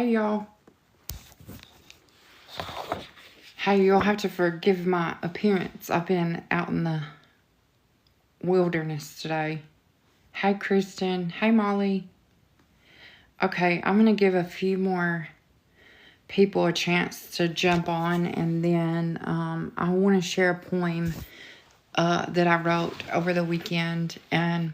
Hey, y'all. Hey, you'll have to forgive my appearance. I've been out in the wilderness today. Hey, Kristen. Hey, Molly. Okay, I'm going to give a few more people a chance to jump on, and then I want to share a poem that I wrote over the weekend. And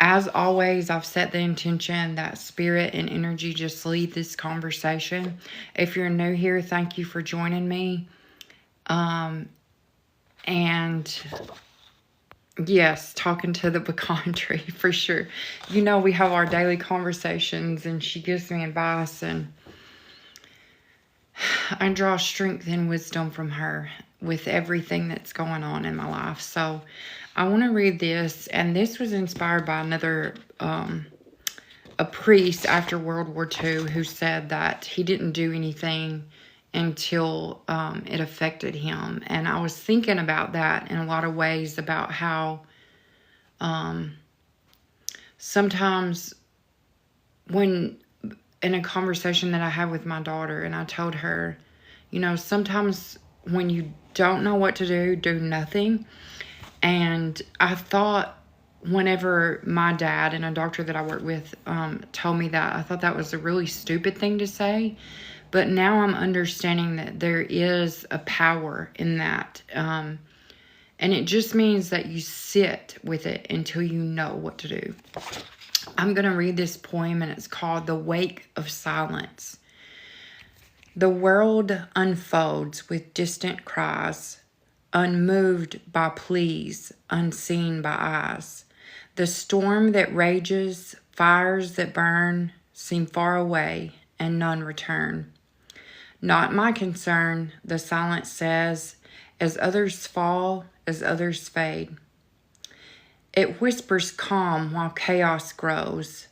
as always, I've set the intention that spirit and energy just lead this conversation. If you're new here, thank you for joining me. And yes, talking to the pecan tree for sure. You know, we have our daily conversations, and she gives me advice, and I draw strength and wisdom from her with everything that's going on in my life. So I want to read this, and this was inspired by another a priest after World War II who said that he didn't do anything until it affected him. And I was thinking about that in a lot of ways, about how sometimes when in a conversation that I had with my daughter, and I told her, you know, sometimes when you don't know what to do, do nothing. And I thought, whenever my dad and a doctor that I work with told me that, I thought that was a really stupid thing to say. But now I'm understanding that there is a power in that. And it just means that you sit with it until you know what to do. I'm going to read this poem, and it's called The Wake of Silence. The world unfolds with distant cries, unmoved by pleas, unseen by eyes. The storm that rages, fires that burn, seem far away, and none return. Not my concern, the silence says, as others fall, as others fade. It whispers calm while chaos grows,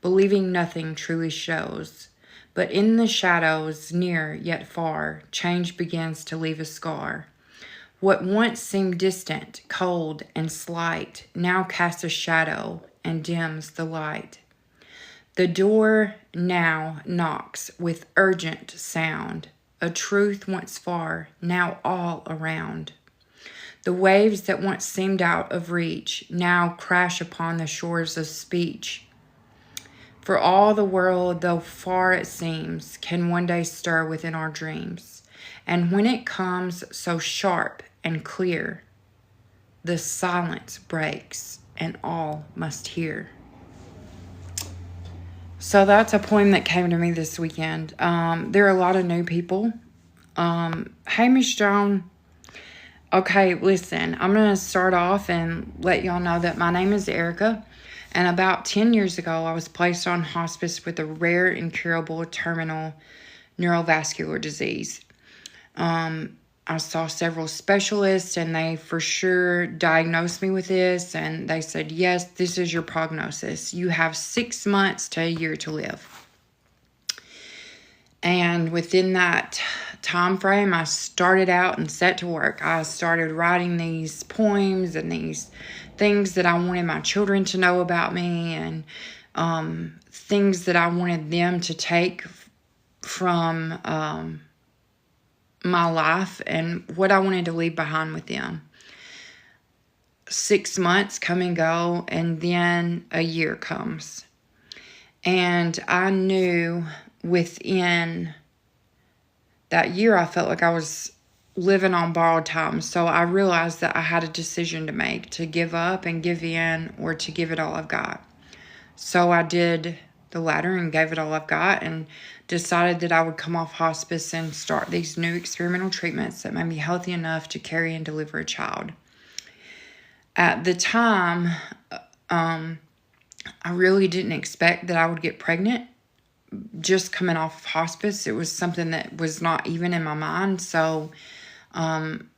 believing nothing truly shows. But in the shadows, near yet far, change begins to leave a scar. What once seemed distant, cold, and slight, now casts a shadow and dims the light. The door now knocks with urgent sound, a truth once far, now all around. The waves that once seemed out of reach now crash upon the shores of speech. For all the world, though far it seems, can one day stir within our dreams. And when it comes so sharp and clear, the silence breaks and all must hear. So that's a poem that came to me this weekend. There are a lot of new people. Hey, Miss Joan. Okay, listen, I'm going to start off and let y'all know that my name is Erica. And about 10 years ago, I was placed on hospice with a rare, incurable, terminal neurovascular disease. I saw several specialists, and they for sure diagnosed me with this. And they said, yes, this is your prognosis. You have 6 months to a year to live. And within that time frame, I started out and set to work. I started writing these poems and these things that I wanted my children to know about me, and things that I wanted them to take from my life and what I wanted to leave behind with them. 6 months come and go, and then a year comes. And I knew within that year, I felt like I was living on borrowed time. So I realized that I had a decision to make, to give up and give in, or to give it all I've got. So I did the latter and gave it all I've got, and decided that I would come off hospice and start these new experimental treatments that made me healthy enough to carry and deliver a child. At the time, I really didn't expect that I would get pregnant. Just coming off of hospice, it was something that was not even in my mind. So when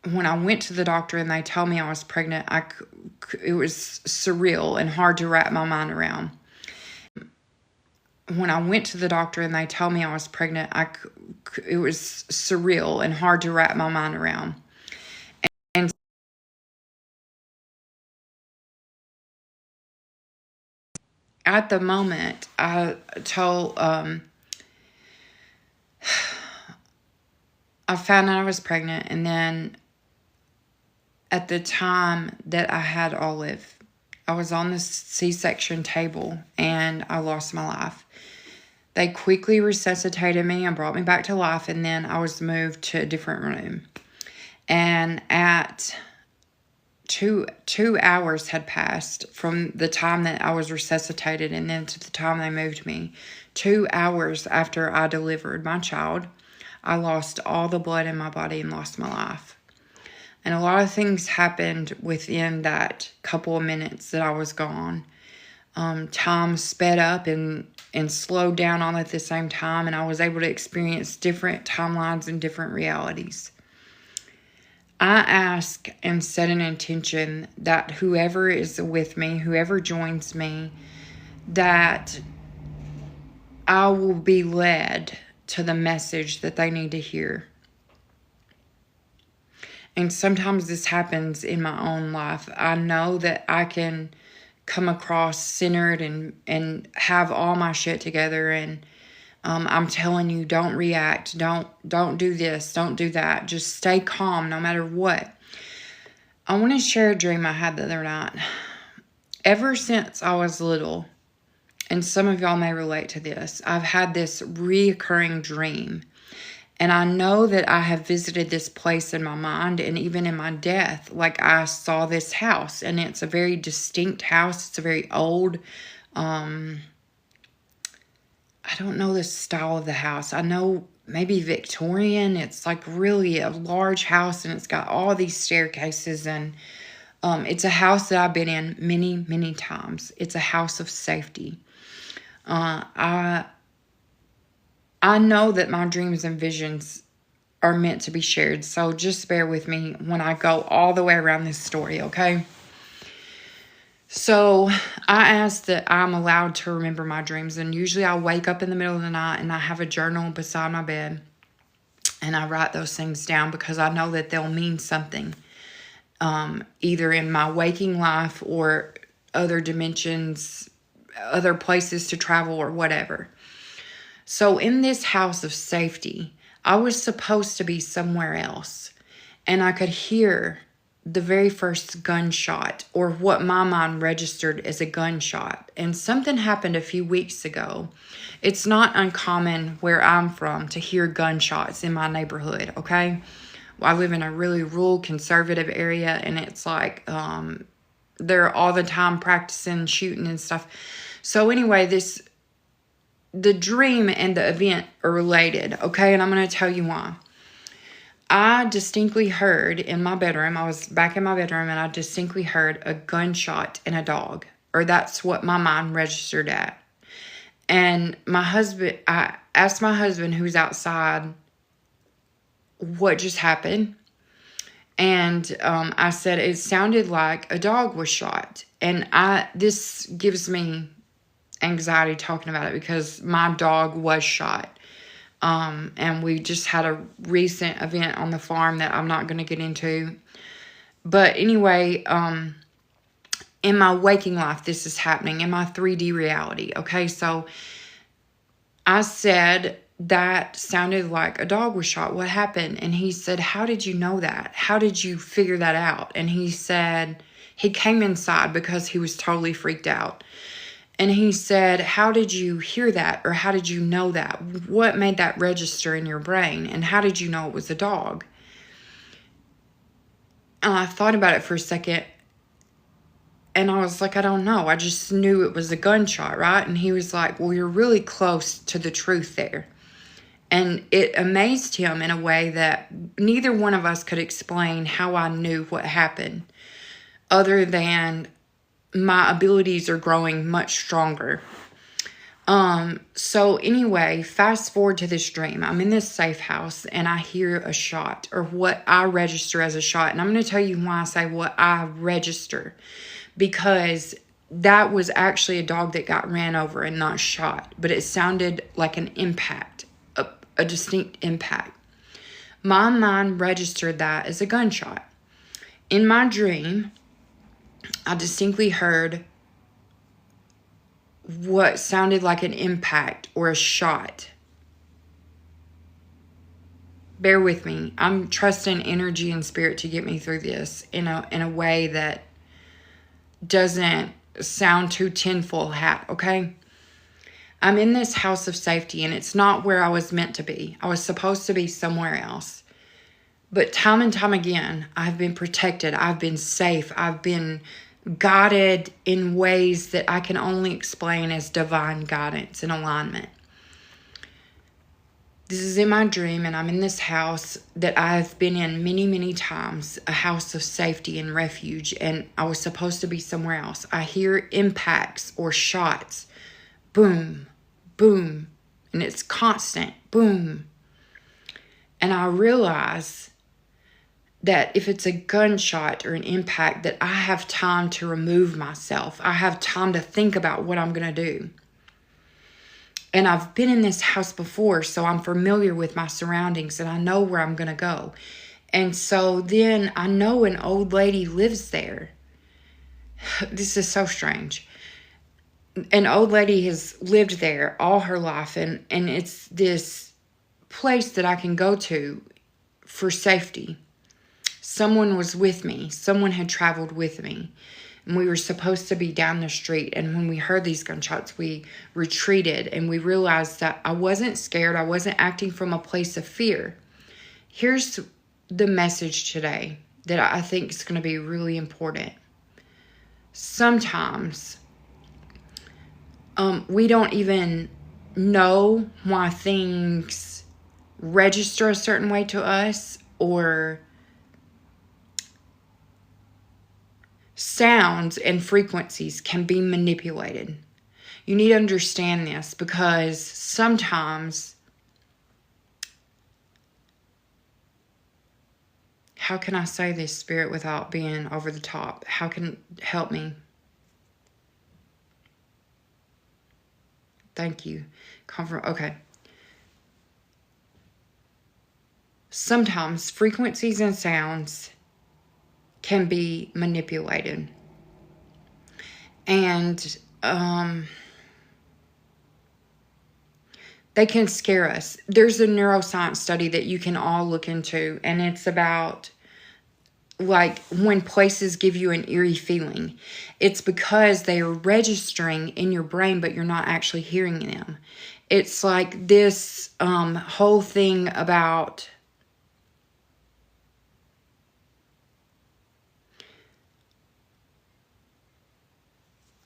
I went to the doctor and they told me I was pregnant, it was surreal and hard to wrap my mind around. When I went to the doctor and they told me I was pregnant, it was surreal and hard to wrap my mind around. And at the moment, I told I found out I was pregnant, and then at the time that I had Olive, I was on the C-section table and I lost my life. They quickly resuscitated me and brought me back to life, and then I was moved to a different room. And at 2 hours had passed from the time that I was resuscitated and then to the time they moved me. 2 hours after I delivered my child, I lost all the blood in my body and lost my life. And a lot of things happened within that couple of minutes that I was gone. Time sped up and slowed down all at the same time, and I was able to experience different timelines and different realities. I ask and set an intention that whoever is with me, whoever joins me, that I will be led to the message that they need to hear. And sometimes this happens in my own life. I know that I can come across centered and have all my shit together, and I'm telling you, don't react, don't do this, don't do that, just stay calm no matter what. I want to share a dream I had the other night. Ever since I was little, and some of y'all may relate to this, I've had this reoccurring dream. And I know that I have visited this place in my mind, and even in my death, like I saw this house, and it's a very distinct house. It's a very old, I don't know the style of the house. I know maybe Victorian. It's like really a large house, and it's got all these staircases, and it's a house that I've been in many, many times. It's a house of safety. I know that my dreams and visions are meant to be shared, so just bear with me when I go all the way around this story, okay? So I ask that I'm allowed to remember my dreams, and usually I'll wake up in the middle of the night and I have a journal beside my bed, and I write those things down because I know that they'll mean something, either in my waking life or other dimensions, other places to travel or whatever. So in this house of safety, I was supposed to be somewhere else, and I could hear the very first gunshot, or what my mind registered as a gunshot. And something happened a few weeks ago. It's not uncommon where I'm from to hear gunshots in my neighborhood, okay? I live in a really rural, conservative area, and it's like they're all the time practicing shooting and stuff. So anyway, the dream and the event are related, okay? And I'm going to tell you why. I distinctly heard in my bedroom, I was back in my bedroom, and I distinctly heard a gunshot and a dog. Or that's what my mind registered at. And I asked my husband, who's outside, what just happened. And I said, it sounded like a dog was shot. And this gives me anxiety talking about it because my dog was shot. And we just had a recent event on the farm that I'm not going to get into. But anyway, in my waking life, this is happening in my 3D reality. Okay, so I said, that sounded like a dog was shot. What happened? And he said, how did you know that? How did you figure that out? And he said, he came inside because he was totally freaked out. And he said, how did you hear that? Or how did you know that? What made that register in your brain? And how did you know it was a dog? And I thought about it for a second. And I was like, I don't know. I just knew it was a gunshot, right? And he was like, well, you're really close to the truth there. And it amazed him in a way that neither one of us could explain how I knew what happened, other than my abilities are growing much stronger. So anyway, fast forward to this dream. I'm in this safe house and I hear a shot, or what I register as a shot. And I'm going to tell you why I say what I register, because that was actually a dog that got ran over and not shot, but it sounded like an impact, a distinct impact. My mind registered that as a gunshot. In my dream, I distinctly heard what sounded like an impact or a shot. bear with me. I'm trusting energy and spirit to get me through this in a way that doesn't sound too tinfoil hat, okay? I'm in this house of safety, and it's not where I was meant to be. I was supposed to be somewhere else. But time and time again, I've been protected. I've been safe. I've been guided in ways that I can only explain as divine guidance and alignment. This is in my dream, and I'm in this house that I've been in many, many times, a house of safety and refuge, and I was supposed to be somewhere else. I hear impacts or shots. Boom, boom, and it's constant. Boom. And I realize that if it's a gunshot or an impact, that I have time to remove myself. I have time to think about what I'm going to do. And I've been in this house before, so I'm familiar with my surroundings and I know where I'm going to go. And so then I know an old lady lives there. This is so strange. An old lady has lived there all her life, and it's this place that I can go to for safety. Someone was with me. Someone had traveled with me. And we were supposed to be down the street. And when we heard these gunshots, we retreated. And we realized that I wasn't scared. I wasn't acting from a place of fear. Here's the message today that I think is going to be really important. Sometimes we don't even know why things register a certain way to us, or sounds and frequencies can be manipulated. You need to understand this, because sometimes, how can I say this, Spirit, without being over the top? How can help me? Thank you. Okay. Sometimes frequencies and sounds can be manipulated. And they can scare us. There's a neuroscience study that you can all look into, and it's about like when places give you an eerie feeling. It's because they are registering in your brain, but you're not actually hearing them. It's like this whole thing about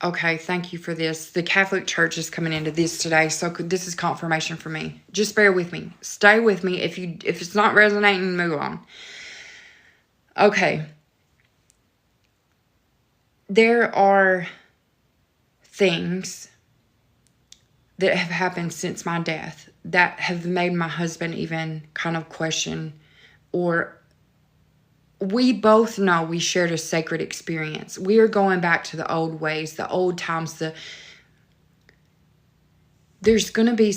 okay, thank you for this. The Catholic Church is coming into this today, so this is confirmation for me. Just bear with me. Stay with me. If it's not resonating, move on. Okay. There are things that have happened since my death that have made my husband even kind of question, or we both know we shared a sacred experience. We are going back to the old ways, the old times. There's going to be...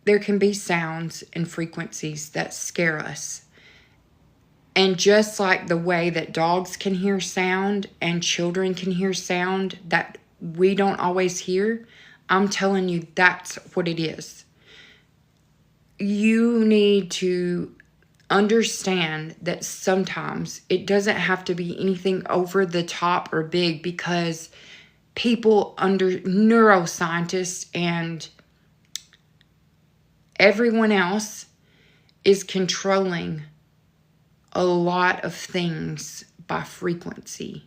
There can be sounds and frequencies that scare us. And just like the way that dogs can hear sound and children can hear sound that we don't always hear, I'm telling you, that's what it is. You need to understand that sometimes it doesn't have to be anything over the top or big, because people, under neuroscientists and everyone else, is controlling a lot of things by frequency.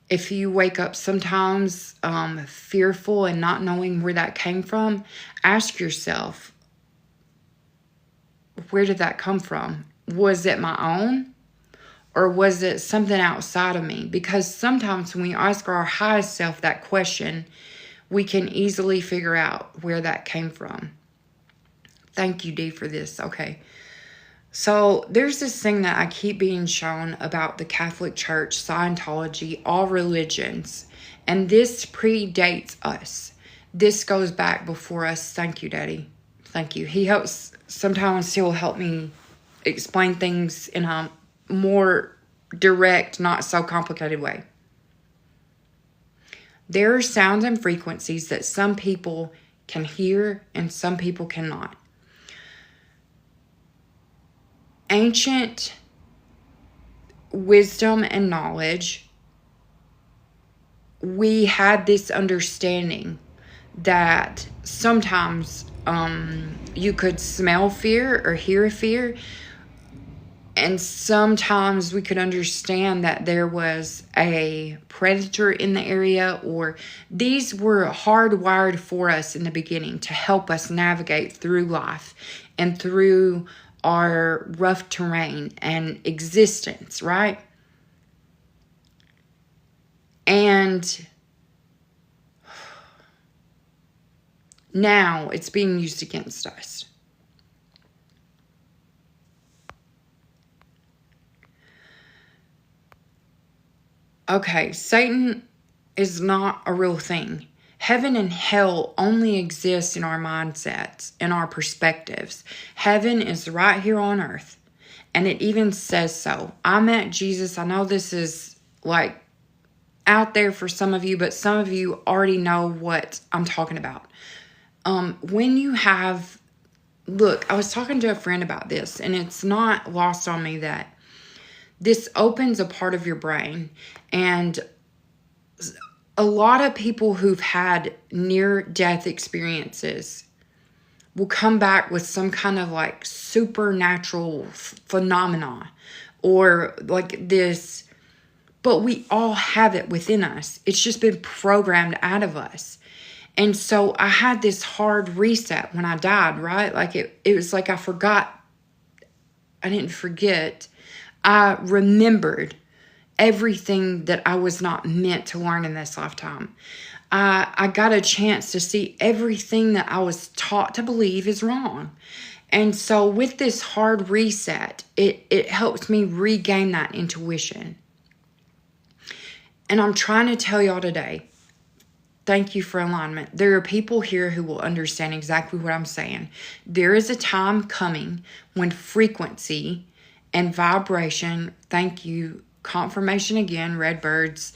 If you wake up sometimes fearful and not knowing where that came from, ask yourself, where did that come from? Was it my own? Or was it something outside of me? Because sometimes when we ask our highest self that question, we can easily figure out where that came from. Thank you, Dee, for this. Okay. So there's this thing that I keep being shown about the Catholic Church, Scientology, all religions. And this predates us. This goes back before us. Thank you, Daddy. Thank you. He helps. Sometimes he'll help me explain things in a more direct, not so complicated way. There are sounds and frequencies that some people can hear and some people cannot. Ancient wisdom and knowledge, we had this understanding that sometimes you could smell fear or hear fear, and sometimes we could understand that there was a predator in the area, or these were hardwired for us in the beginning to help us navigate through life and through our rough terrain and existence, right? And now it's being used against us. Okay, Satan is not a real thing. Heaven and hell only exist in our mindsets, in our perspectives. Heaven is right here on earth, and it even says so. I met Jesus. I know this is like out there for some of you, but some of you already know what I'm talking about. When you have, look, I was talking to a friend about this, and it's not lost on me that this opens a part of your brain, and a lot of people who've had near-death experiences will come back with some kind of like supernatural phenomena or like this, but we all have it within us. It's just been programmed out of us. And so I had this hard reset when I died, right? Like it was like I forgot. I didn't forget. I remembered everything that I was not meant to learn in this lifetime. I got a chance to see everything that I was taught to believe is wrong. And so with this hard reset, it helps me regain that intuition. And I'm trying to tell y'all today, thank you for alignment. There are people here who will understand exactly what I'm saying. There is a time coming when frequency and vibration, thank you, confirmation again, red birds,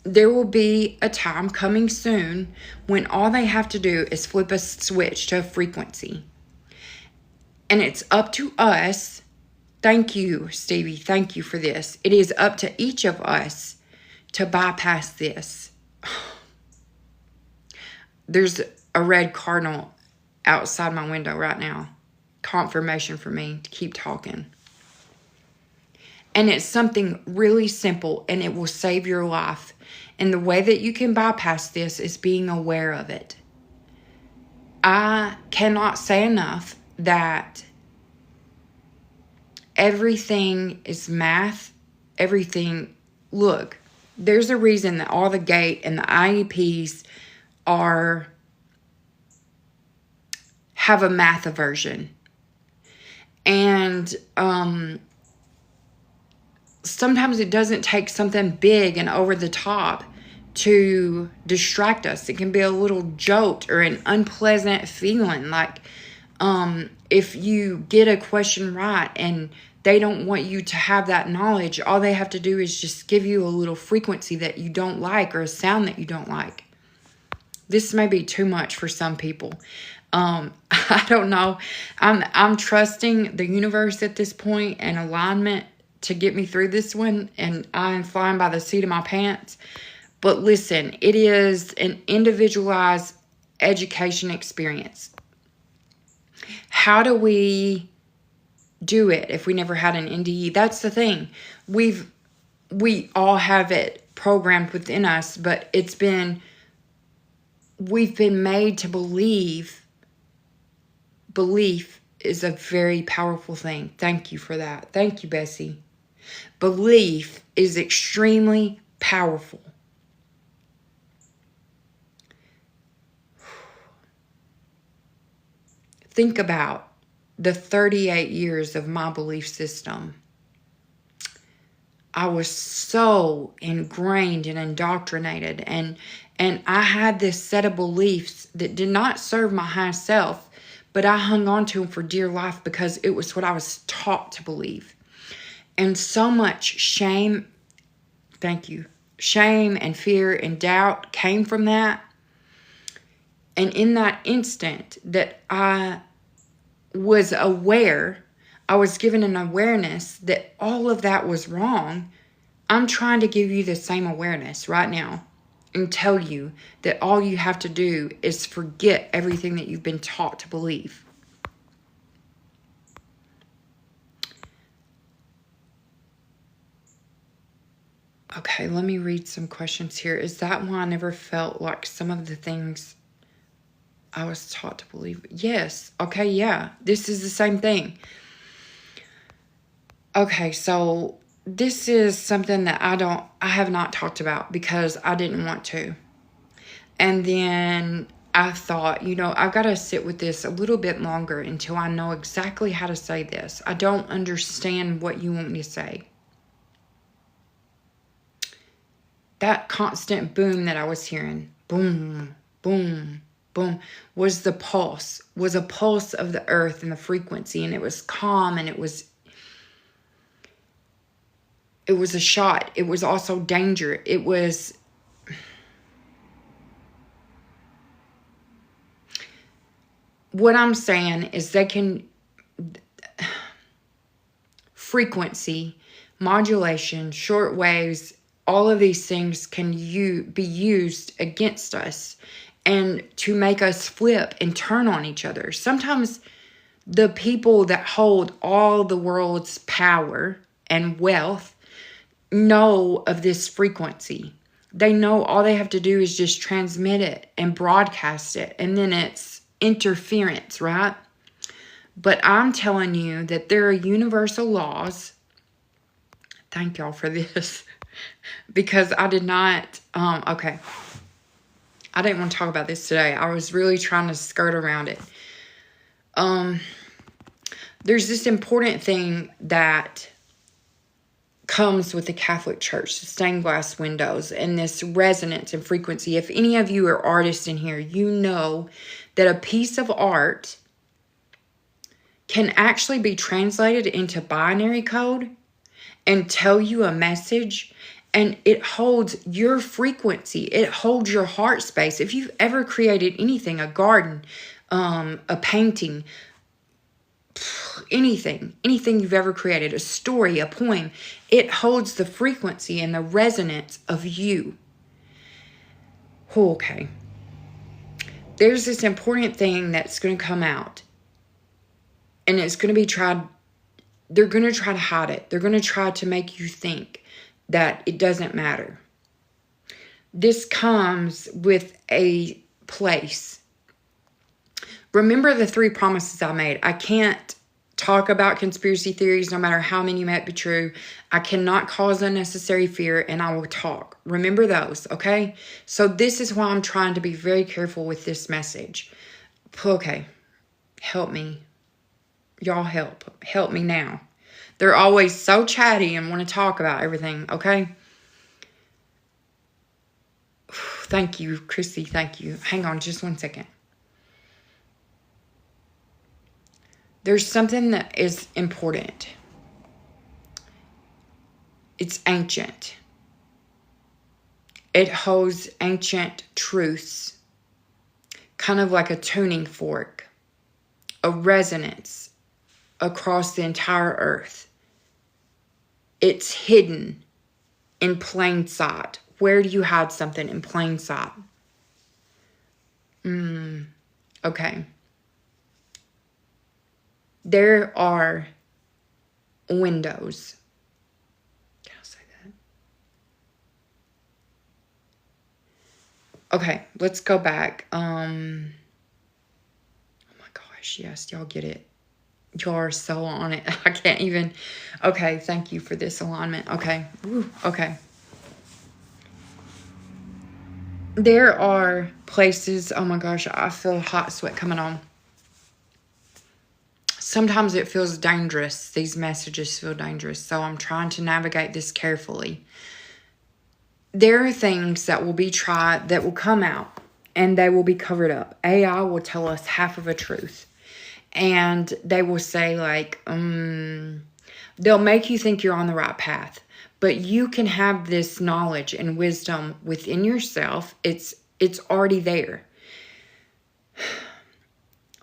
there will be a time coming soon when all they have to do is flip a switch to a frequency. And it's up to us. Thank you, Stevie. Thank you for this. It is up to each of us to bypass this. There's a red cardinal outside my window right now. Confirmation for me to keep talking. And it's something really simple, and it will save your life. And the way that you can bypass this is being aware of it. I cannot say enough that everything is math. Everything, look, there's a reason that all the GATE and the IEPs have a math aversion. And sometimes it doesn't take something big and over the top to distract us. It can be a little jolt or an unpleasant feeling. Like if you get a question right and they don't want you to have that knowledge, all they have to do is just give you a little frequency that you don't like or a sound that you don't like. This may be too much for some people. I don't know. I'm trusting the universe at this point and alignment to get me through this one, and I'm flying by the seat of my pants. But listen, it is an individualized education experience. How do we do it if we never had an NDE? That's the thing. We all have it programmed within us, but we've been made to believe. Belief is a very powerful thing. Thank you for that. Thank you, Bessie. Belief is extremely powerful. Think about the 38 years of my belief system. I was so ingrained and indoctrinated, and I had this set of beliefs that did not serve my high self, but I hung on to them for dear life because it was what I was taught to believe. And so much shame, thank you, shame and fear and doubt came from that. And in that instant that I was aware, I was given an awareness that all of that was wrong. I'm trying to give you the same awareness right now and tell you that all you have to do is forget everything that you've been taught to believe. Okay, let me read some questions here. Is that why I never felt like some of the things I was taught to believe? Yes. Okay, yeah. This is the same thing. Okay, so this is something that I have not talked about because I didn't want to. And then I thought, I've got to sit with this a little bit longer until I know exactly how to say this. I don't understand what you want me to say. That constant boom that I was hearing, boom, boom, boom, was a pulse of the earth and the frequency, and it was calm, and it was a shot. It was also danger. It was what I'm saying is they can frequency, modulation, short waves, all of these things can be used against us and to make us flip and turn on each other. Sometimes the people that hold all the world's power and wealth know of this frequency. They know all they have to do is just transmit it and broadcast it, and then it's interference, right? But I'm telling you that there are universal laws. Thank y'all for this. Because I did not, okay. I didn't want to talk about this today. I was really trying to skirt around it. There's this important thing that comes with the Catholic Church, the stained glass windows, and this resonance and frequency. If any of you are artists in here, you know that a piece of art can actually be translated into binary code and tell you a message, and it holds your frequency. It holds your heart space. If you've ever created anything, a garden, a painting, anything you've ever created, a story, a poem, it holds the frequency and the resonance of you. Okay. There's this important thing that's going to come out, and it's going to be tried. They're going to try to hide it. They're going to try to make you think that it doesn't matter. This comes with a place. Remember the 3 promises I made. I can't talk about conspiracy theories no matter how many might be true. I cannot cause unnecessary fear, and I will talk. Remember those, okay? So this is why I'm trying to be very careful with this message. Okay, help me. Y'all help me now. They're always so chatty and want to talk about everything, okay? Thank you, Chrissy, thank you. Hang on just one second. There's something that is important. It's ancient. It holds ancient truths, kind of like a tuning fork, a resonance across the entire earth. It's hidden in plain sight. Where do you hide something in plain sight? Okay. There are windows. Can I say that? Okay, let's go back. Oh my gosh, yes, y'all get it. Y'all are so on it. I can't even. Okay, thank you for this alignment. Okay. Woo, okay. There are places. Oh my gosh, I feel hot sweat coming on. Sometimes it feels dangerous. These messages feel dangerous. So I'm trying to navigate this carefully. There are things that will be tried, that will come out, and they will be covered up. AI will tell us half of a truth. And they will say, like, they'll make you think you're on the right path. But you can have this knowledge and wisdom within yourself. It's already there.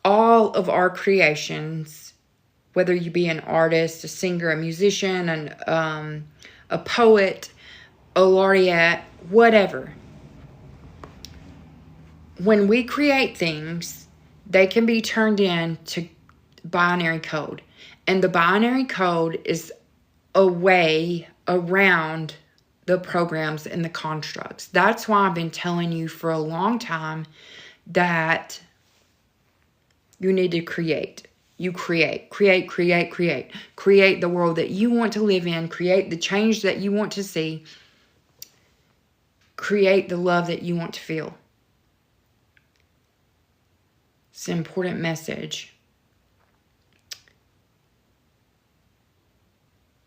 All of our creations, whether you be an artist, a singer, a musician, a poet, a laureate, whatever. When we create things, they can be turned into binary code. And the binary code is a way around the programs and the constructs. That's why I've been telling you for a long time that you need to create. You create the world that you want to live in, create the change that you want to see, create the love that you want to feel. It's an important message.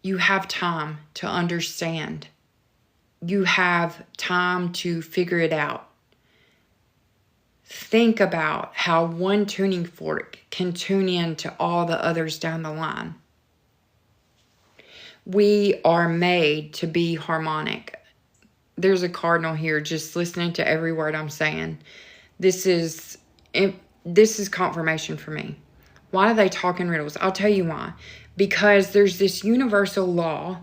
You have time to understand. You have time to figure it out. Think about how one tuning fork can tune in to all the others down the line. We are made to be harmonic. There's a cardinal here just listening to every word I'm saying. This is confirmation for me. Why do they talk in riddles? I'll tell you why. Because there's this universal law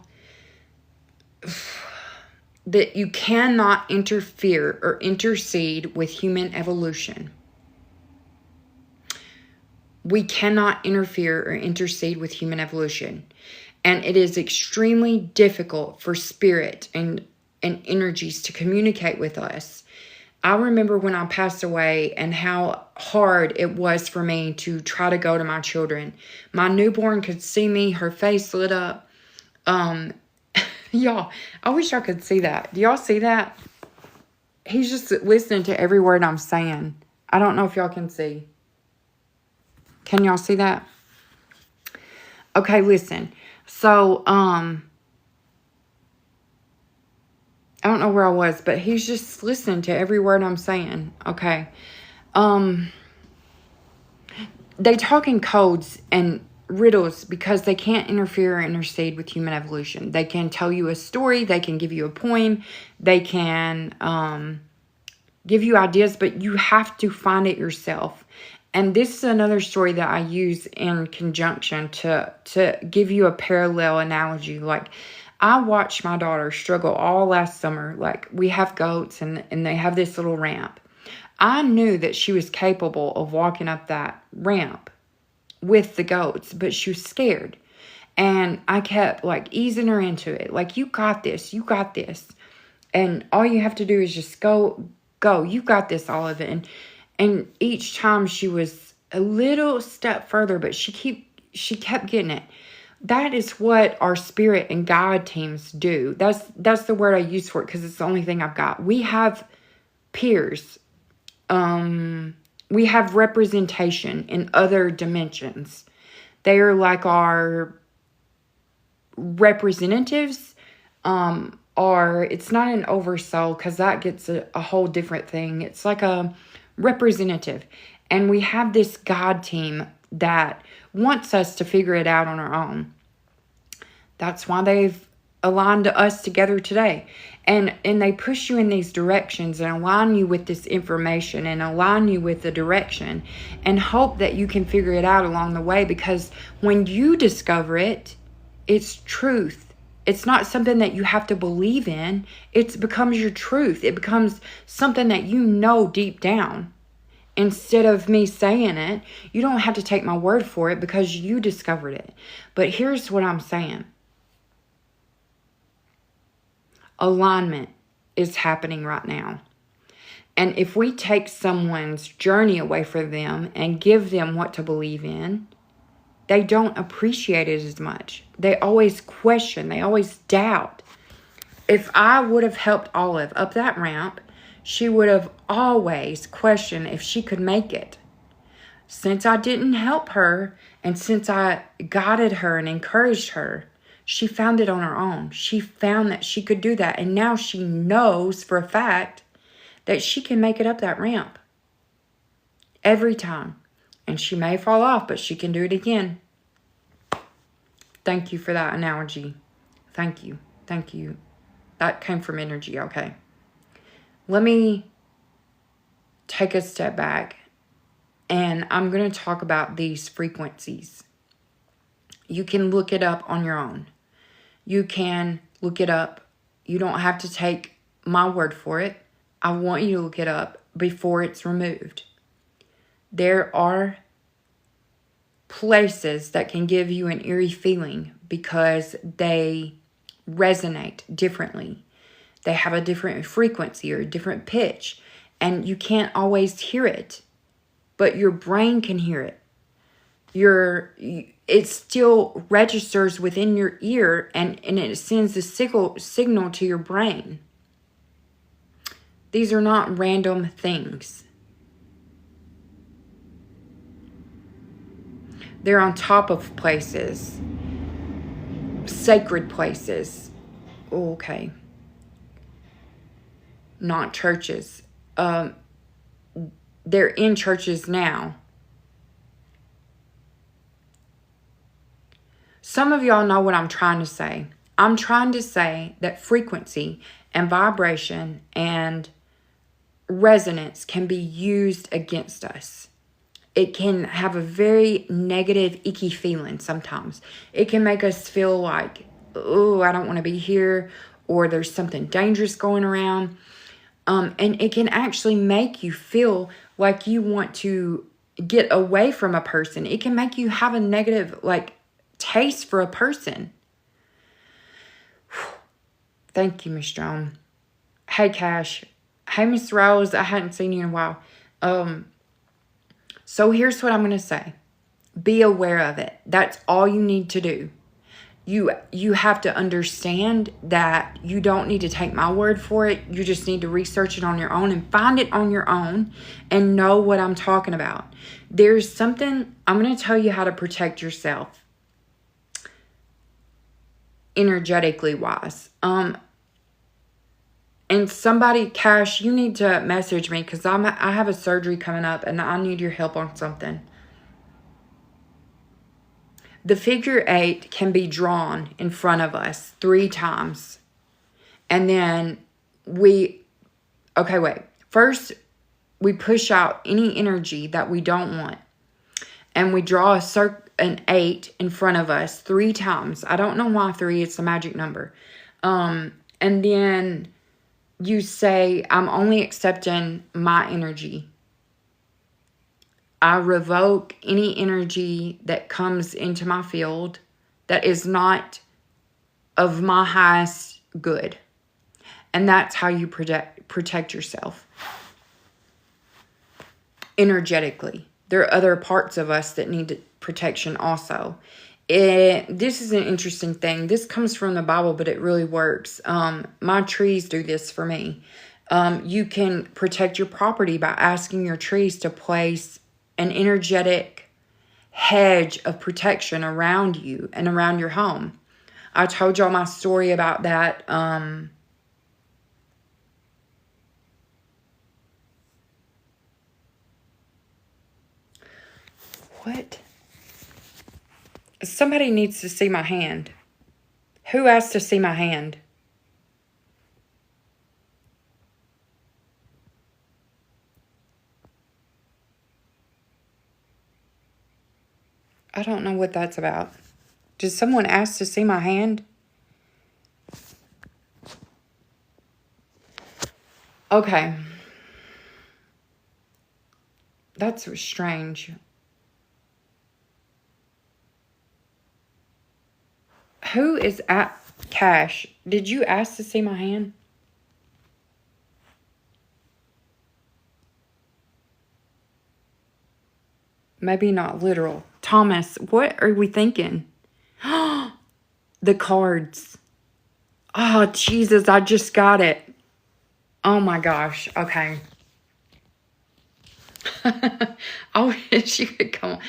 that you cannot interfere or intercede with human evolution. We cannot interfere or intercede with human evolution. And it is extremely difficult for spirit and energies to communicate with us. I remember when I passed away and how hard it was for me to try to go to my children. My newborn could see me, her face lit up. Y'all, I wish I could see that. Do y'all see that? He's just listening to every word I'm saying. I don't know if y'all can see. Can y'all see that? Okay, listen. So, I don't know where I was, but he's just listening to every word I'm saying. Okay. They talk in codes and riddles because they can't interfere or intercede with human evolution. They can tell you a story. They can give you a poem. They can give you ideas, but you have to find it yourself. And this is another story that I use in conjunction to give you a parallel analogy. Like, I watched my daughter struggle all last summer. Like, we have goats and they have this little ramp. I knew that she was capable of walking up that ramp with the goats, but she was scared. And I kept like easing her into it. Like, you got this, you got this. And all you have to do is just go, you got this, Olive. And each time she was a little step further, but she kept getting it. That is what our spirit and guide teams do. That's the word I use for it because it's the only thing I've got. We have peers. We have representation in other dimensions. They are like our representatives. It's not an oversoul because that gets a whole different thing. It's like a representative. And we have this God team that wants us to figure it out on our own. That's why they've aligned us together today. And they push you in these directions and align you with this information and align you with the direction and hope that you can figure it out along the way, because when you discover it, it's truth. It's not something that you have to believe in. It becomes your truth. It becomes something that you know deep down. Instead of me saying it, you don't have to take my word for it because you discovered it. But here's what I'm saying. Alignment is happening right now. And if we take someone's journey away from them and give them what to believe in, they don't appreciate it as much. They always question. They always doubt. If I would have helped Olive up that ramp, she would have always questioned if she could make it. Since I didn't help her and since I guided her and encouraged her, she found it on her own. She found that she could do that. And now she knows for a fact that she can make it up that ramp every time. And she may fall off, but she can do it again. Thank you for that analogy. Thank you. Thank you. That came from energy. Okay. Let me take a step back, and I'm going to talk about these frequencies. You can look it up on your own. You can look it up. You don't have to take my word for it. I want you to look it up before it's removed. There are places that can give you an eerie feeling because they resonate differently. They have a different frequency or a different pitch, and you can't always hear it, but your brain can hear it. It still registers within your ear, and it sends a signal to your brain. These are not random things. They're on top of places, sacred places. Okay. Not churches. They're in churches now. Some of y'all know what I'm trying to say. I'm trying to say that frequency and vibration and resonance can be used against us. It can have a very negative, icky feeling sometimes. It can make us feel like, oh, I don't want to be here, or there's something dangerous going around. And it can actually make you feel like you want to get away from a person. It can make you have a negative, taste for a person. Thank you, Miss Joan. Hey, Cash. Hey, Miss Rose. I hadn't seen you in a while. So here's what I'm going to say. Be aware of it. That's all you need to do. You have to understand that you don't need to take my word for it. You just need to research it on your own and find it on your own and know what I'm talking about. There's something, I'm going to tell you how to protect yourself energetically wise. And somebody, Cash, you need to message me because I have a surgery coming up and I need your help on something. The figure 8 can be drawn in front of us 3 times. And then First, we push out any energy that we don't want. And we draw an 8 in front of us 3 times. I don't know why 3, it's the magic number. And then you say, I'm only accepting my energy. I revoke any energy that comes into my field that is not of my highest good. And that's how you protect yourself energetically. There are other parts of us that need protection also. This is an interesting thing. This comes from the Bible, but it really works. My trees do this for me. You can protect your property by asking your trees to place an energetic hedge of protection around you and around your home. I told y'all my story about that. What? Somebody needs to see my hand. Who asked to see my hand? I don't know what that's about. Did someone ask to see my hand? Okay. That's strange. Who is at Cash? Did you ask to see my hand? Maybe not literal. Thomas, what are we thinking? The cards. Oh, Jesus, I just got it. Oh, my gosh. Okay. I wish you could come.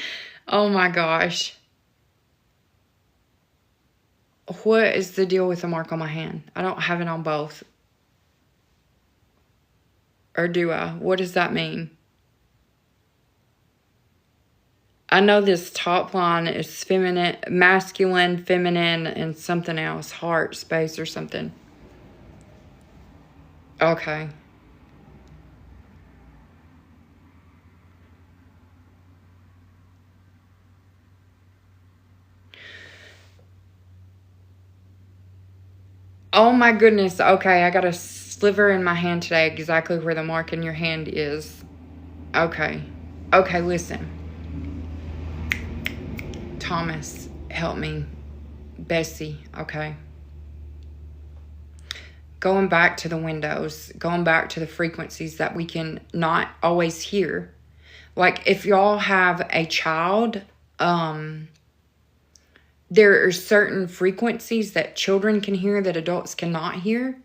Oh, my gosh. What is the deal with the mark on my hand? I don't have it on both. Or do I? What does that mean? I know this top line is feminine, masculine, feminine, and something else. Heart space or something. Okay. Oh my goodness. Okay, I got a sliver in my hand today, exactly where the mark in your hand is. Okay. Okay, listen. Thomas, help me. Bessie, okay. Going back to the windows, going back to the frequencies that we can not always hear. Like if y'all have a child, there are certain frequencies that children can hear that adults cannot hear.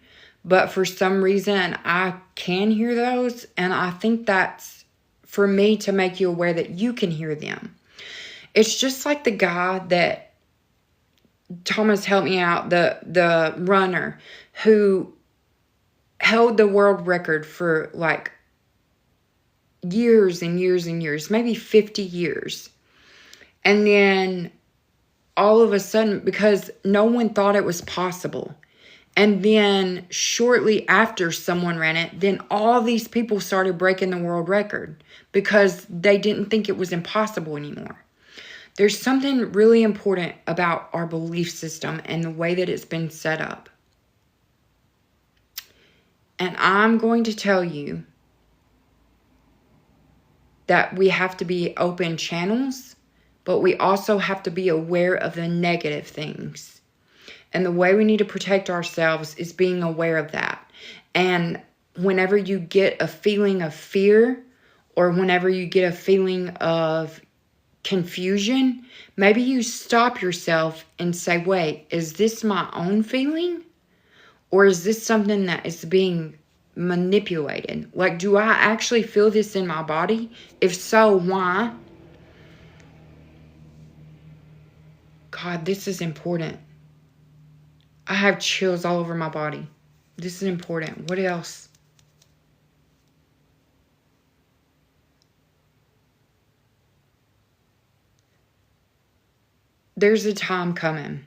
But for some reason, I can hear those. And I think that's for me to make you aware that you can hear them. It's just like the guy that, Thomas, help me out, the runner who held the world record for like years and years and years, maybe 50 years. And then all of a sudden, because no one thought it was possible. And then shortly after someone ran it, then all these people started breaking the world record because they didn't think it was impossible anymore. There's something really important about our belief system and the way that it's been set up. And I'm going to tell you that we have to be open channels, but we also have to be aware of the negative things. And the way we need to protect ourselves is being aware of that. And whenever you get a feeling of fear, or whenever you get a feeling of confusion, maybe you stop yourself and say, wait, is this my own feeling? Or is this something that is being manipulated? Like, do I actually feel this in my body? If so, why? God, this is important. I have chills all over my body. This is important. What else? There's a time coming.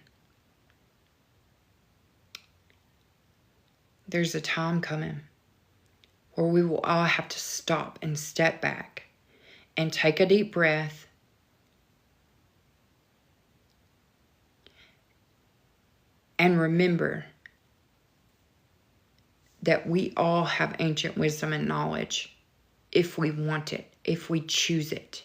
There's a time coming where we will all have to stop and step back and take a deep breath and remember that we all have ancient wisdom and knowledge if we want it, if we choose it.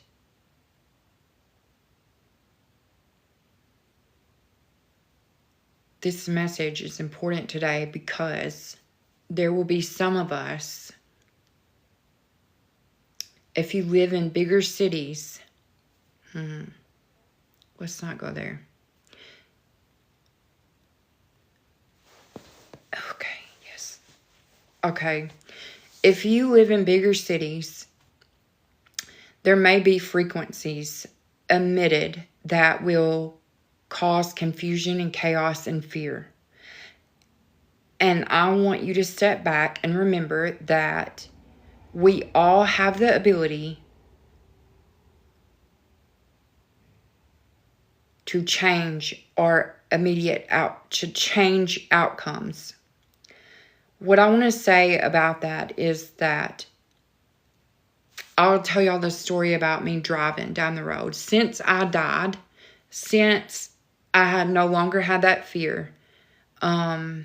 This message is important today because there will be some of us, if you live in bigger cities, let's not go there. Okay, yes. Okay, if you live in bigger cities, there may be frequencies emitted that will cause confusion and chaos and fear. And I want you to step back and remember that we all have the ability to change our to change outcomes. What I want to say about that is that I'll tell y'all the story about me driving down the road. Since I died, since I had no longer had that fear, I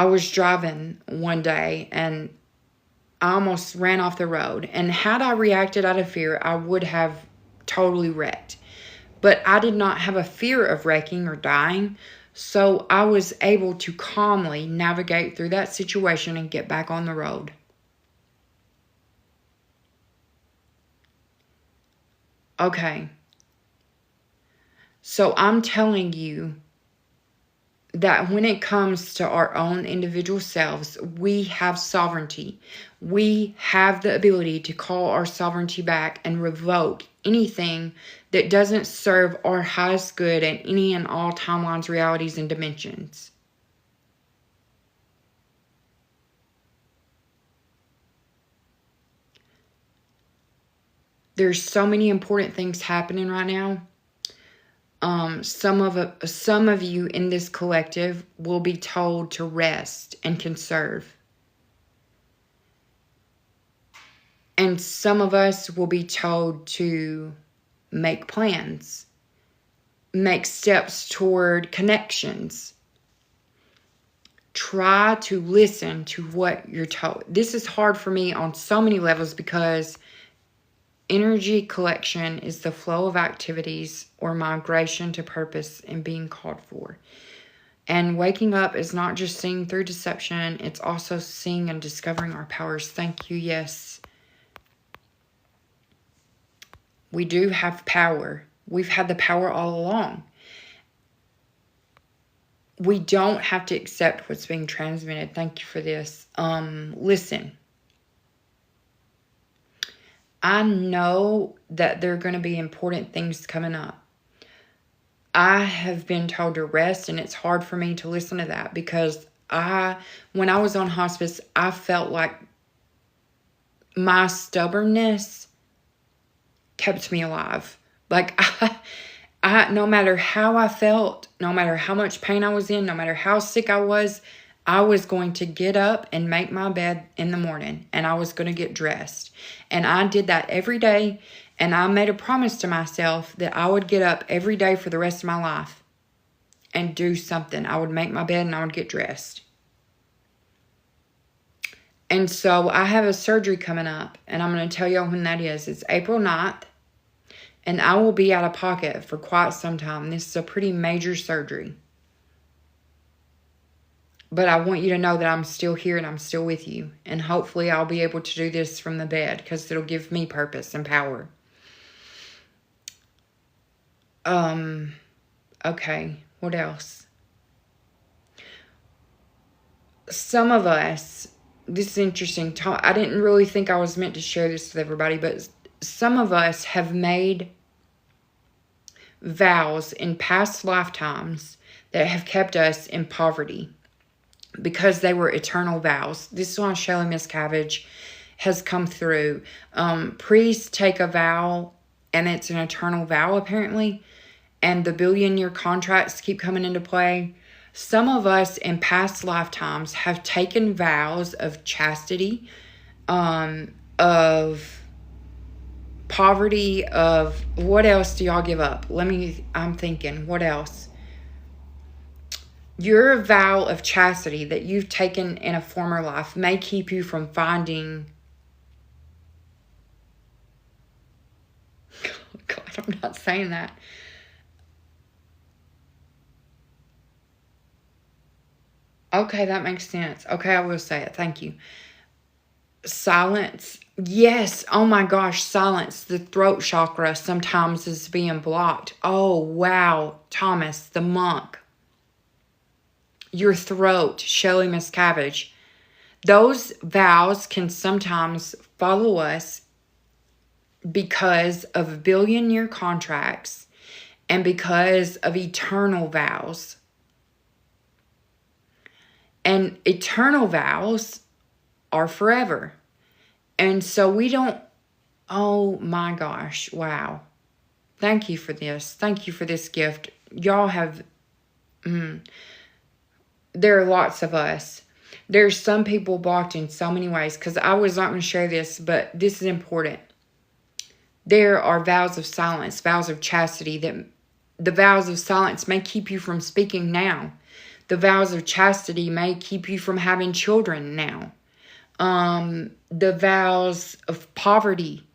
was driving one day and I almost ran off the road. And had I reacted out of fear, I would have totally wrecked. But I did not have a fear of wrecking or dying. So I was able to calmly navigate through that situation and get back on the road. Okay. So I'm telling you that when it comes to our own individual selves, we have sovereignty. We have the ability to call our sovereignty back and revoke anything that doesn't serve our highest good in any and all timelines, realities, and dimensions. There's so many important things happening right now. Some of you in this collective will be told to rest and conserve. And some of us will be told to make plans, make steps toward connections. Try to listen to what you're told. This is hard for me on so many levels because energy collection is the flow of activities or migration to purpose and being called for. And waking up is not just seeing through deception, it's also seeing and discovering our powers. Thank you, yes. We do have power. We've had the power all along. We don't have to accept what's being transmitted. Thank you for this. Listen. I know that there are going to be important things coming up. I have been told to rest, and it's hard for me to listen to that because when I was on hospice, I felt like my stubbornness kept me alive. Like I no matter how I felt, no matter how much pain I was in, no matter how sick I was going to get up and make my bed in the morning, and I was going to get dressed. And I did that every day, and I made a promise to myself that I would get up every day for the rest of my life and do something. I would make my bed and I would get dressed. And so I have a surgery coming up, and I'm going to tell y'all when that is. It's April 9th, and I will be out of pocket for quite some time. This is a pretty major surgery. But I want you to know that I'm still here and I'm still with you. And hopefully I'll be able to do this from the bed because it'll give me purpose and power. Okay, what else? Some of us, this is interesting. I didn't really think I was meant to share this with everybody, but some of us have made vows in past lifetimes that have kept us in poverty, because they were eternal vows. This is why Shelly Miscavige has come through. Priests take a vow, and it's an eternal vow, apparently. And the billion-year contracts keep coming into play. Some of us in past lifetimes have taken vows of chastity, of poverty, of what else do y'all give up? I'm thinking, what else? Your vow of chastity that you've taken in a former life may keep you from finding... Oh God, I'm not saying that. Okay, that makes sense. Okay, I will say it. Thank you. Silence. Yes. Oh my gosh, silence. The throat chakra sometimes is being blocked. Oh, wow. Thomas, the monk. Your throat, Shelly Miscavige. Those vows can sometimes follow us because of billion-year contracts and because of eternal vows. And eternal vows are forever. And so we don't... Oh my gosh, wow. Thank you for this. Thank you for this gift. Y'all have... There are lots of us. There's some people blocked in so many ways, because I was not going to share this, but this is important. There are vows of silence, vows of chastity, that the vows of silence may keep you from speaking now. The vows of chastity may keep you from having children now. The vows of poverty,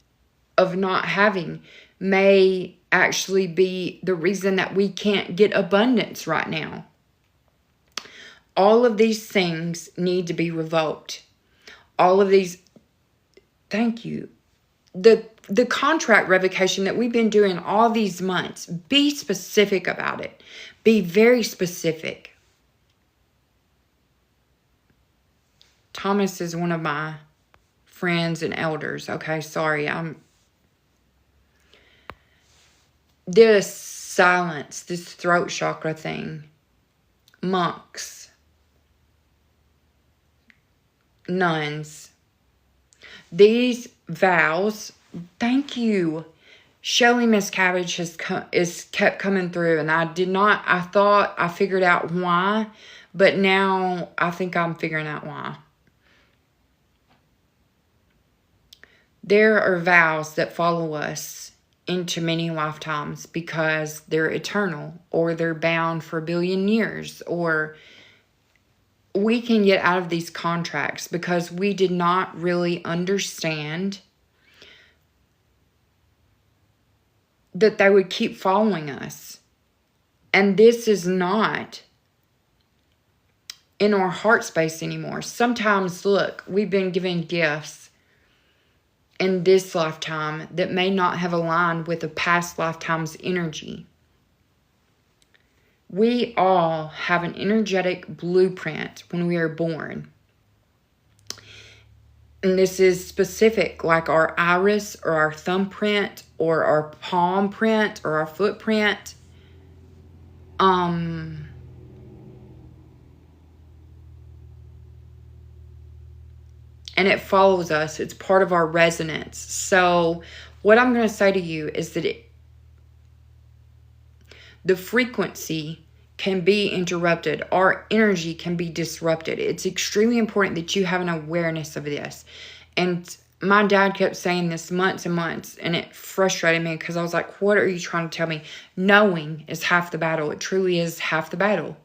of not having, may actually be the reason that we can't get abundance right now. All of these things need to be revoked. All of these, thank you. The contract revocation that we've been doing all these months, be specific about it. Be very specific. Thomas is one of my friends and elders. Okay, sorry. This silence, this throat chakra thing. Monks. Nuns. These vows Thank you. Shelly Miss Cabbage is kept coming through, and I thought I figured out why, but now I think I'm figuring out why. There are vows that follow us into many lifetimes because they're eternal, or they're bound for a billion years, or we can get out of these contracts because we did not really understand that they would keep following us. And this is not in our heart space anymore. Sometimes, look, we've been given gifts in this lifetime that may not have aligned with a past lifetime's energy. We all have an energetic blueprint when we are born. And this is specific, like our iris or our thumbprint or our palm print or our footprint. And it follows us. It's part of our resonance. So what I'm going to say to you is that the frequency can be interrupted. Our energy can be disrupted. It's extremely important that you have an awareness of this. And my dad kept saying this months and months, and it frustrated me because I was like, what are you trying to tell me? Knowing is half the battle. It truly is half the battle.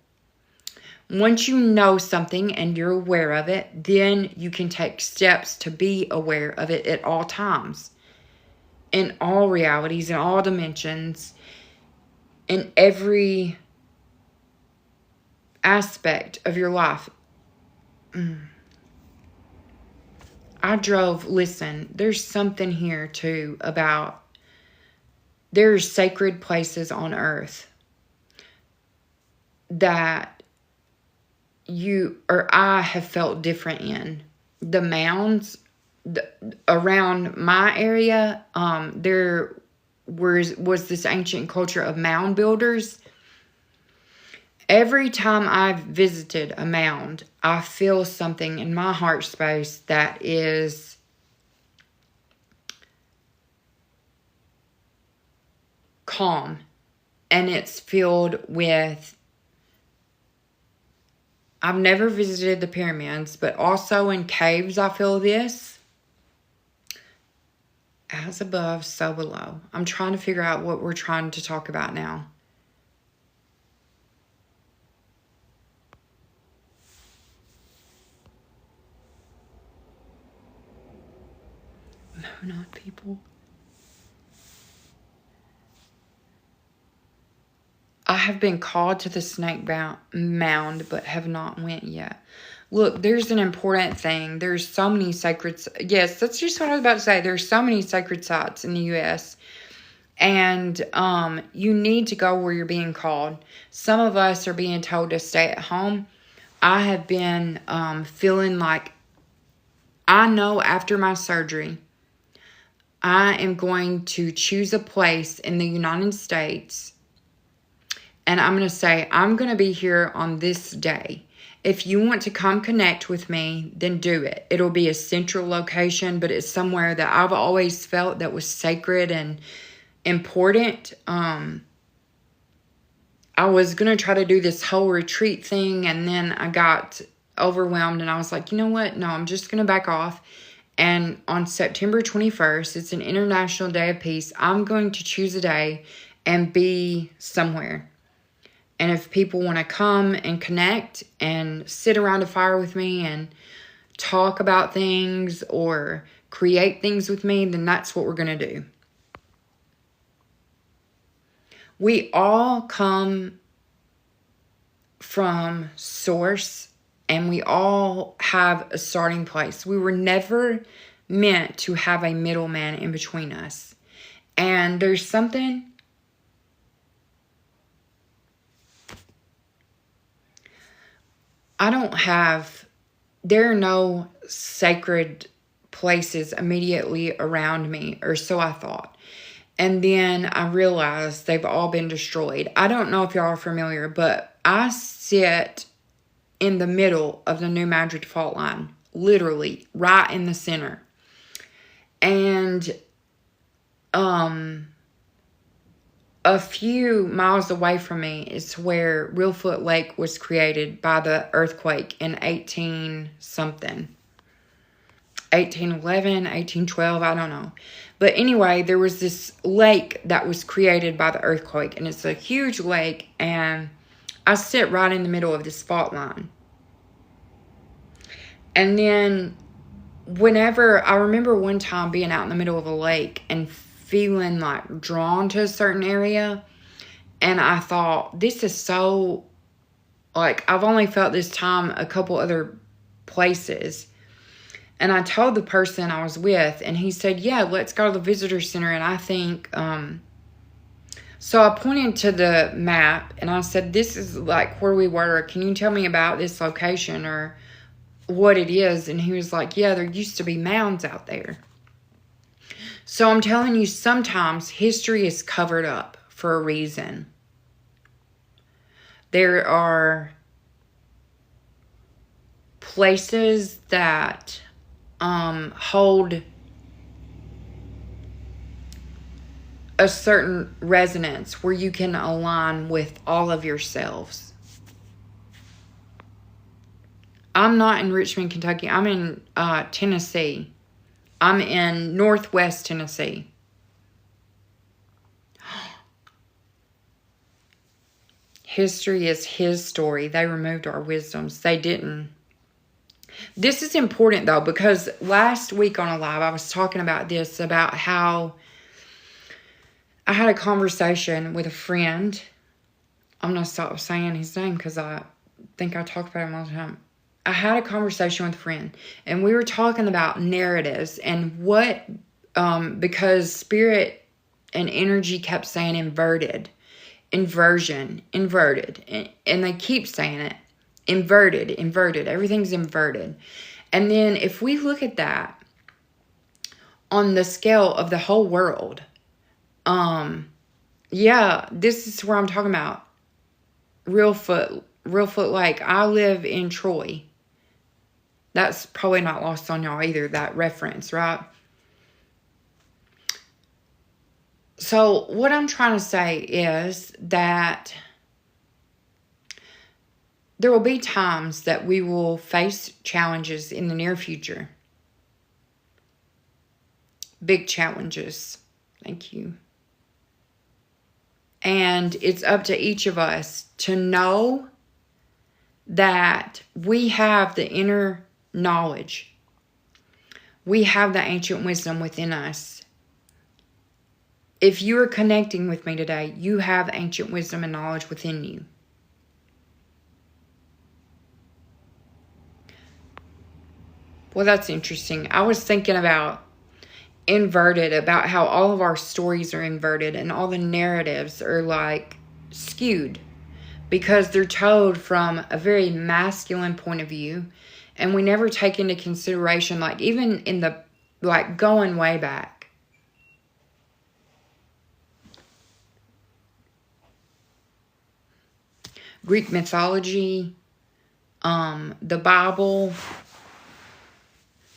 Once you know something and you're aware of it, then you can take steps to be aware of it at all times. In all realities, in all dimensions, in every aspect of your life. Listen, there's something here too about there's sacred places on earth that I have felt different in. The mounds around my area, there was this ancient culture of mound builders. Every time I've visited a mound, I feel something in my heart space that is calm. And it's filled with, I've never visited the pyramids, but also in caves I feel this. As above, so below. I'm trying to figure out what we're trying to talk about now. No, not people. I have been called to the snake mound, but have not went yet. Look, there's an important thing. There's so many sacred... Yes, that's just what I was about to say. There's so many sacred sites in the U.S. And you need to go where you're being called. Some of us are being told to stay at home. I have been feeling like... I know after my surgery, I am going to choose a place in the United States, and I'm going to say, I'm going to be here on this day. If you want to come connect with me, then do it. It'll be a central location, but it's somewhere that I've always felt that was sacred and important. I was going to try to do this whole retreat thing, and then I got overwhelmed, and I was like, you know what? No, I'm just going to back off. And on September 21st, it's an International Day of Peace. I'm going to choose a day and be somewhere. And if people want to come and connect and sit around a fire with me and talk about things or create things with me, then that's what we're going to do. We all come from source, and we all have a starting place. We were never meant to have a middleman in between us. And there's something... there are no sacred places immediately around me, or so I thought. And then I realized they've all been destroyed. I don't know if y'all are familiar, but I sit in the middle of the New Madrid fault line, literally right in the center. And a few miles away from me is where Reelfoot Lake was created by the earthquake in 1811, 1812, I don't know. But anyway, there was this lake that was created by the earthquake, and it's a huge lake, and I sit right in the middle of this fault line. And then whenever, I remember one time being out in the middle of a lake and feeling like drawn to a certain area, and I thought, this is so, like, I've only felt this time a couple other places. And I told the person I was with, and he said, yeah, let's go to the visitor center. And I think, so I pointed to the map, and I said, this is like where we were. Can you tell me about this location or what it is? And he was like, yeah, there used to be mounds out there. So I'm telling you, sometimes history is covered up for a reason. There are places that hold a certain resonance where you can align with all of yourselves. I'm not in Richmond, Kentucky. I'm in Tennessee. I'm in Northwest Tennessee. History is his story. They removed our wisdoms. They didn't. This is important, though, because last week on a live, I was talking about this, about how I had a conversation with a friend. I'm going to stop saying his name because I think I talk about him all the time. I had a conversation with a friend, and we were talking about narratives and what, because spirit and energy kept saying inverted, inversion, inverted, and they keep saying it. Inverted, inverted. Everything's inverted. And then if we look at that on the scale of the whole world, yeah, this is where I'm talking about. Reelfoot Lake. I live in Troy. That's probably not lost on y'all either, that reference, right? So what I'm trying to say is that there will be times that we will face challenges in the near future. Big challenges. Thank you. And it's up to each of us to know that we have the inner knowledge. We have the ancient wisdom within us. If you are connecting with me today, you have ancient wisdom and knowledge within you. Well, that's interesting. I was thinking about inverted, about how all of our stories are inverted and all the narratives are like skewed because they're told from a very masculine point of view, and we never take into consideration, like, even in the, like, going way back, Greek mythology, the Bible,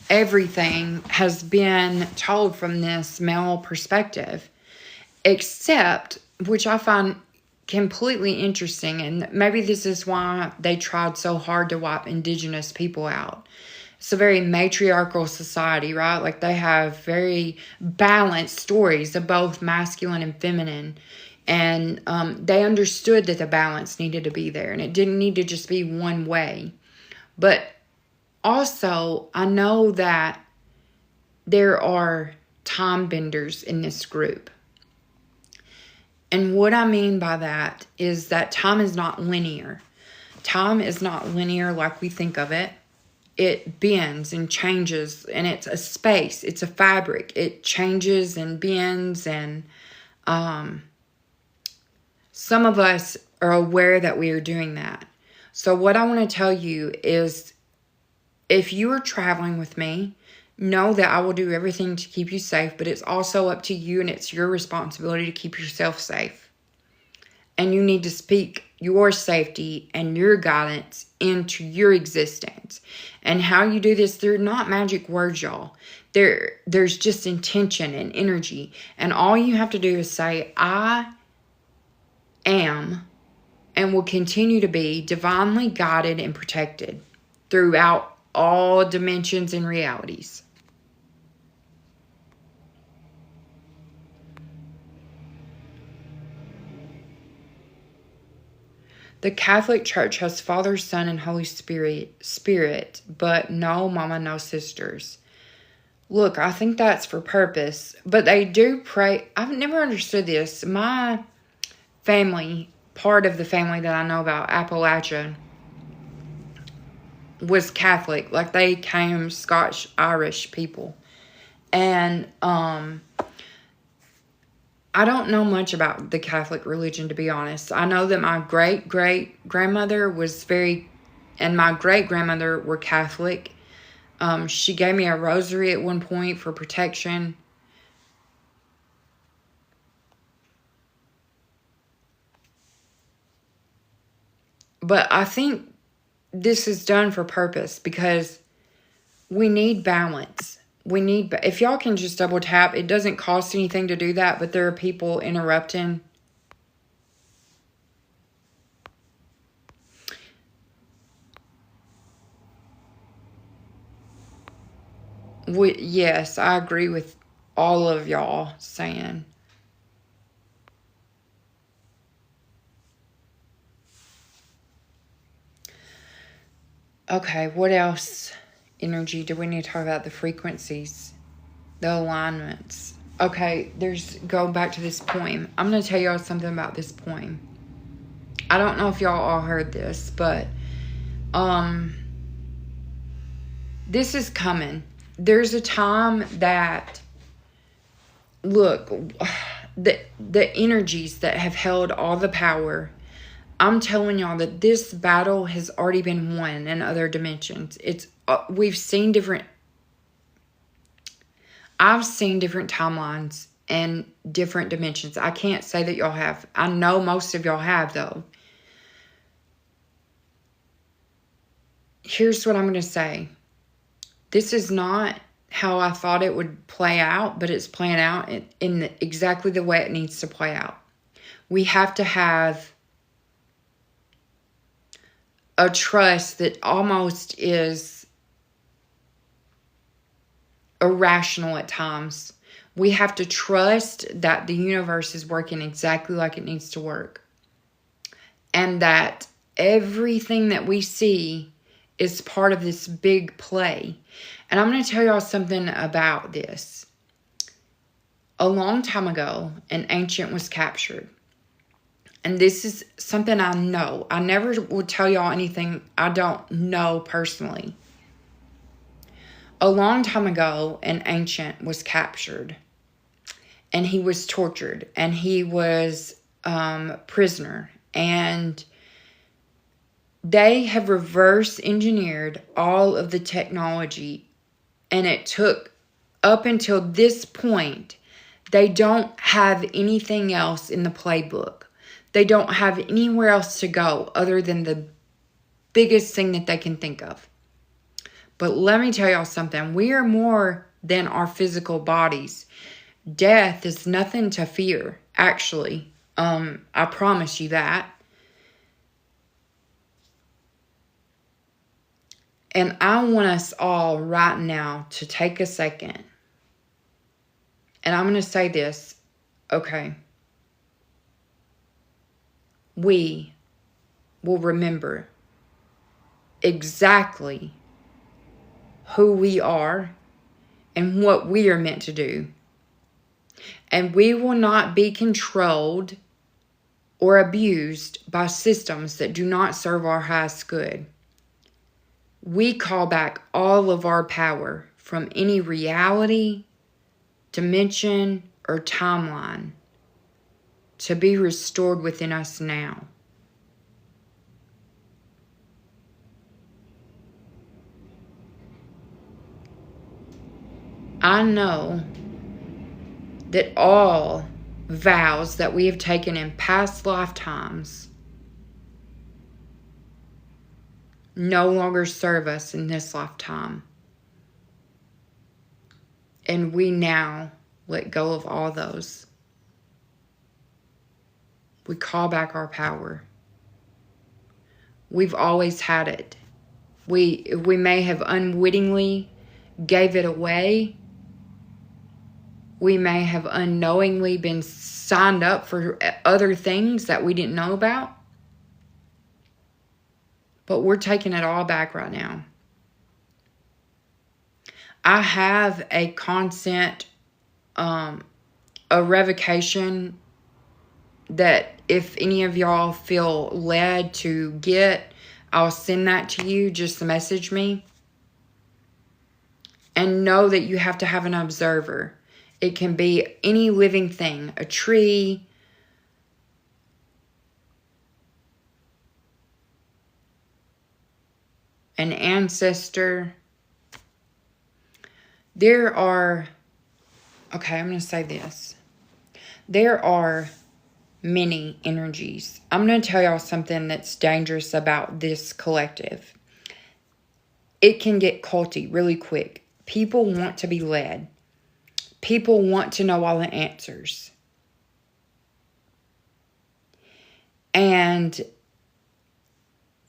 everything has been told from this male perspective, except, which I find completely interesting, and maybe this is why they tried so hard to wipe indigenous people out. It's a very matriarchal society, right? Like, they have very balanced stories of both masculine and feminine, and they understood that the balance needed to be there, and it didn't need to just be one way. But also, I know that there are time benders in this group. And what I mean by that is that time is not linear. Time is not linear like we think of it. It bends and changes, and it's a space. It's a fabric. It changes and bends, and some of us are aware that we are doing that. So what I want to tell you is, if you are traveling with me, know that I will do everything to keep you safe, but it's also up to you, and it's your responsibility to keep yourself safe. And you need to speak your safety and your guidance into your existence. And how you do this, they're not magic words, y'all. There's just intention and energy. And all you have to do is say, I am and will continue to be divinely guided and protected throughout all dimensions and realities. The Catholic Church has Father, Son, and Holy Spirit, but no mama, no sisters. Look, I think that's for purpose, but they do pray. I've never understood this. My family, part of the family that I know about, Appalachia, was Catholic. Like, they came Scotch-Irish people. And, I don't know much about the Catholic religion, to be honest. I know that my great-great-grandmother was and my great-grandmother were Catholic. She gave me a rosary at one point for protection. But I think this is done for purpose because we need balance. If y'all can just double tap, it doesn't cost anything to do that, but there are people interrupting. Yes, I agree with all of y'all saying. Okay, what else? Energy, do we need to talk about the frequencies, the alignments? Okay, go back to this poem. I'm going to tell y'all something about this poem. I don't know if y'all all heard this, but this is coming. There's a time that, look, the energies that have held all the power, I'm telling y'all that this battle has already been won in other dimensions. I've seen different timelines and different dimensions. I can't say that y'all have. I know most of y'all have, though. Here's what I'm going to say. This is not how I thought it would play out, but it's playing out in exactly the way it needs to play out. We have to have a trust that almost is irrational at times. We have to trust that the universe is working exactly like it needs to work. And that everything that we see is part of this big play. And I'm going to tell y'all something about this. A long time ago, an ancient was captured. And this is something I know. I never would tell y'all anything I don't know personally. A long time ago, an ancient was captured. And he was tortured. And he was prisoner. And they have reverse engineered all of the technology. And it took up until this point, they don't have anything else in the playbook. They don't have anywhere else to go other than the biggest thing that they can think of. But let me tell y'all something. We are more than our physical bodies. Death is nothing to fear, actually. I promise you that. And I want us all right now to take a second. And I'm going to say this. Okay. We will remember exactly who we are and what we are meant to do. And we will not be controlled or abused by systems that do not serve our highest good. We call back all of our power from any reality, dimension, or timeline to be restored within us now. I know that all vows that we have taken in past lifetimes no longer serve us in this lifetime. And we now let go of all those. We call back our power. We've always had it. We may have unwittingly gave it away. We may have unknowingly been signed up for other things that we didn't know about. But we're taking it all back right now. I have a consent, a revocation that if any of y'all feel led to get, I'll send that to you. Just message me. And know that you have to have an observer. It can be any living thing, a tree, an ancestor. There are, okay, I'm going to say this. There are many energies. I'm going to tell y'all something that's dangerous about this collective. It can get culty really quick. People want to be led. People want to know all the answers. And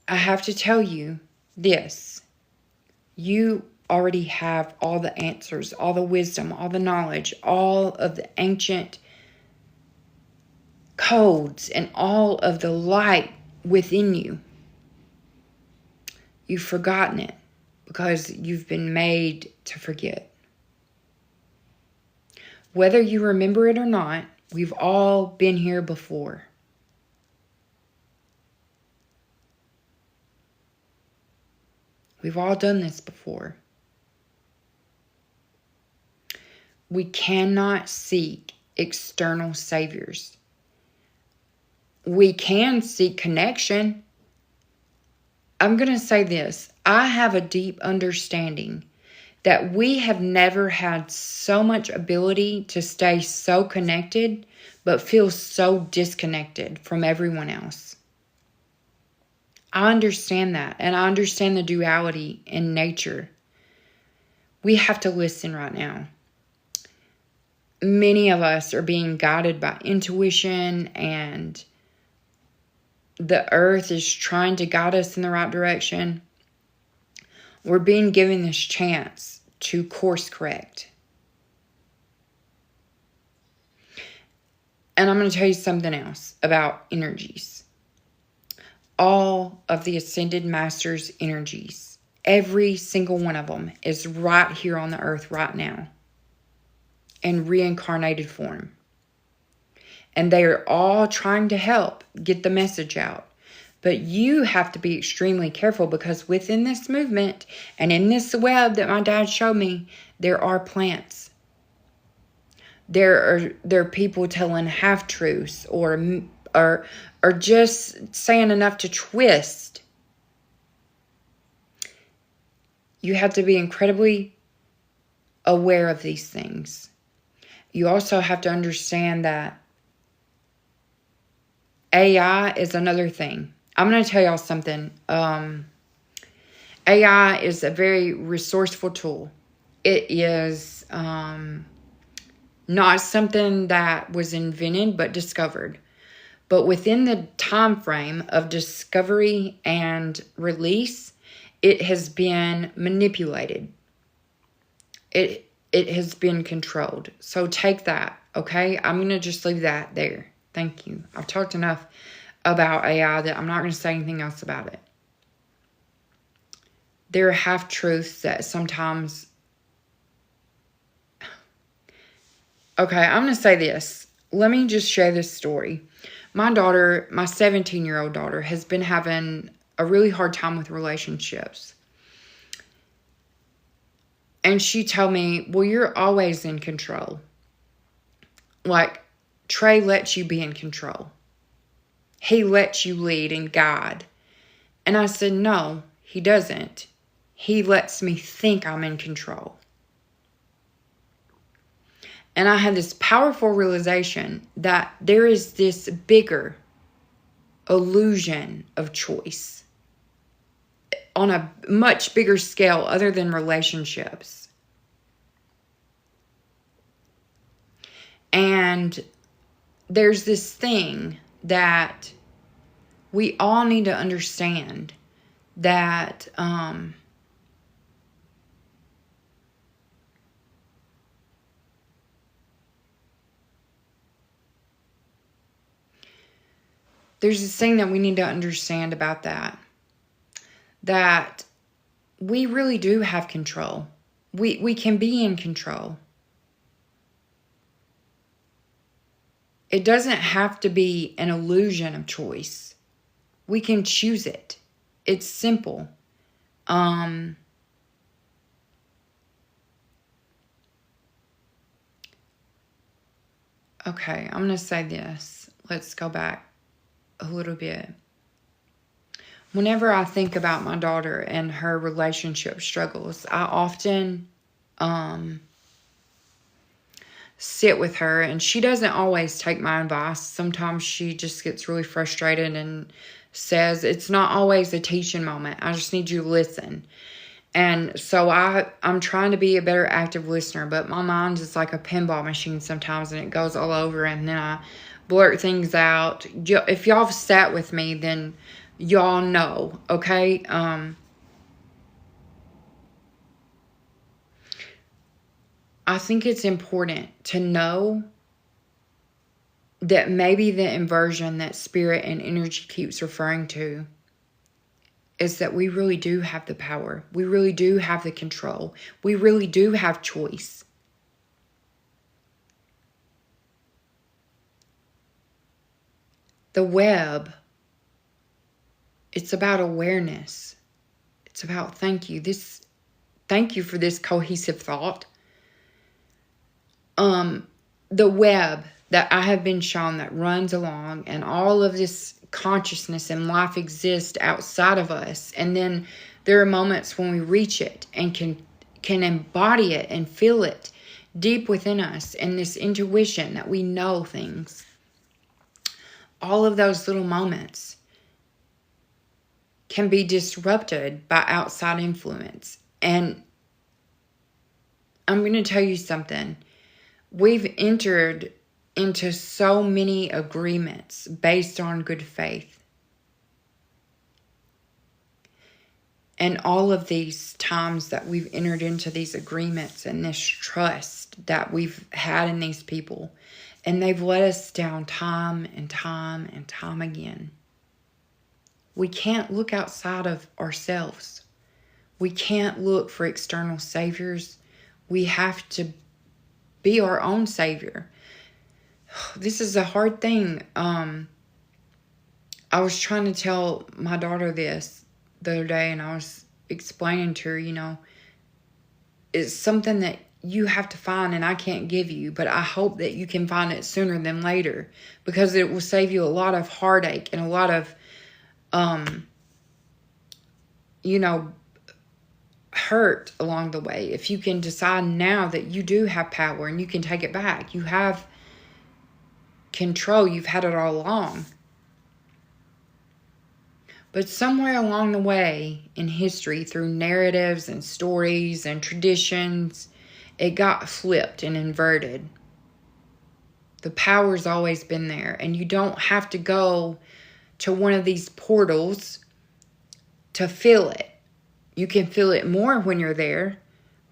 I have to tell you this. You already have all the answers, all the wisdom, all the knowledge, all of the ancient codes, and all of the light within you. You've forgotten it because you've been made to forget. Whether you remember it or not, we've all been here before. We've all done this before. We cannot seek external saviors. We can seek connection. I'm going to say this. I have a deep understanding that we have never had so much ability to stay so connected, but feel so disconnected from everyone else. I understand that, and I understand the duality in nature. We have to listen right now. Many of us are being guided by intuition, and the earth is trying to guide us in the right direction. We're being given this chance to course correct. And I'm going to tell you something else about energies. All of the Ascended Masters' energies, every single one of them is right here on the earth right now in reincarnated form. And they are all trying to help get the message out. But you have to be extremely careful, because within this movement and in this web that my dad showed me, there are plants. There are people telling half-truths or just saying enough to twist. You have to be incredibly aware of these things. You also have to understand that AI is another thing. I'm going to tell y'all something. AI is a very resourceful tool. It is not something that was invented but discovered. But within the time frame of discovery and release, it has been manipulated. It has been controlled. So take that, okay? I'm going to just leave that there. Thank you. I've talked enough about AI that I'm not going to say anything else about it. There are half-truths that sometimes... Okay, I'm going to say this. Let me just share this story. My daughter, my 17-year-old daughter, has been having a really hard time with relationships. And she told me, well, you're always in control. Like, Trey lets you be in control. He lets you lead and guide. And I said, no, he doesn't. He lets me think I'm in control. And I had this powerful realization that there is this bigger illusion of choice. on a much bigger scale other than relationships. And there's this thing that we all need to understand, that there's this thing that we need to understand about that we really do have control. We can be in control. It doesn't have to be an illusion of choice. We can choose it. It's simple. Okay, I'm going to say this. Let's go back a little bit. Whenever I think about my daughter and her relationship struggles, I often sit with her, and she doesn't always take my advice. Sometimes she just gets really frustrated and says, it's not always a teaching moment. I just need you to listen. And so I'm trying to be a better active listener, but my mind is like a pinball machine sometimes, and it goes all over, and then I blurt things out. If y'all have sat with me, then y'all know, okay? I think it's important to know that maybe the inversion that spirit and energy keeps referring to is that we really do have the power. We really do have the control. We really do have choice. The web, it's about awareness. It's about thank you. Thank you for this cohesive thought. The web that I have been shown that runs along, and all of this consciousness and life exists outside of us. And then there are moments when we reach it and can embody it and feel it deep within us, and this intuition that we know things. All of those little moments can be disrupted by outside influence. And I'm going to tell you something. We've entered into so many agreements based on good faith. And all of these times that we've entered into these agreements and this trust that we've had in these people, and they've let us down time and time and time again. We can't look outside of ourselves. We can't look for external saviors. We have to be our own savior. This is a hard thing. I was trying to tell my daughter this the other day, and I was explaining to her, it's something that you have to find and I can't give you, but I hope that you can find it sooner than later, because it will save you a lot of heartache and a lot of, hurt along the way. If you can decide now that you do have power and you can take it back, you have control, you've had it all along. But somewhere along the way in history, through narratives and stories and traditions, it got flipped and inverted. The power's always been there, and you don't have to go to one of these portals to feel it. You can feel it more when you're there.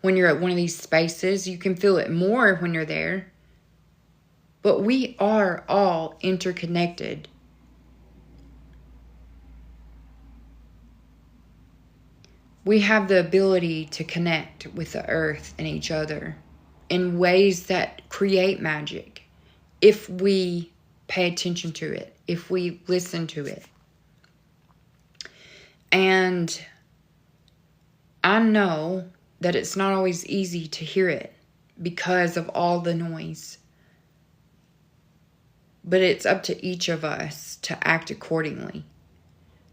When you're at one of these spaces, you can feel it more when you're there. But we are all interconnected. We have the ability to connect with the earth and each other in ways that create magic if we pay attention to it, if we listen to it. And I know that it's not always easy to hear it because of all the noise. But it's up to each of us to act accordingly.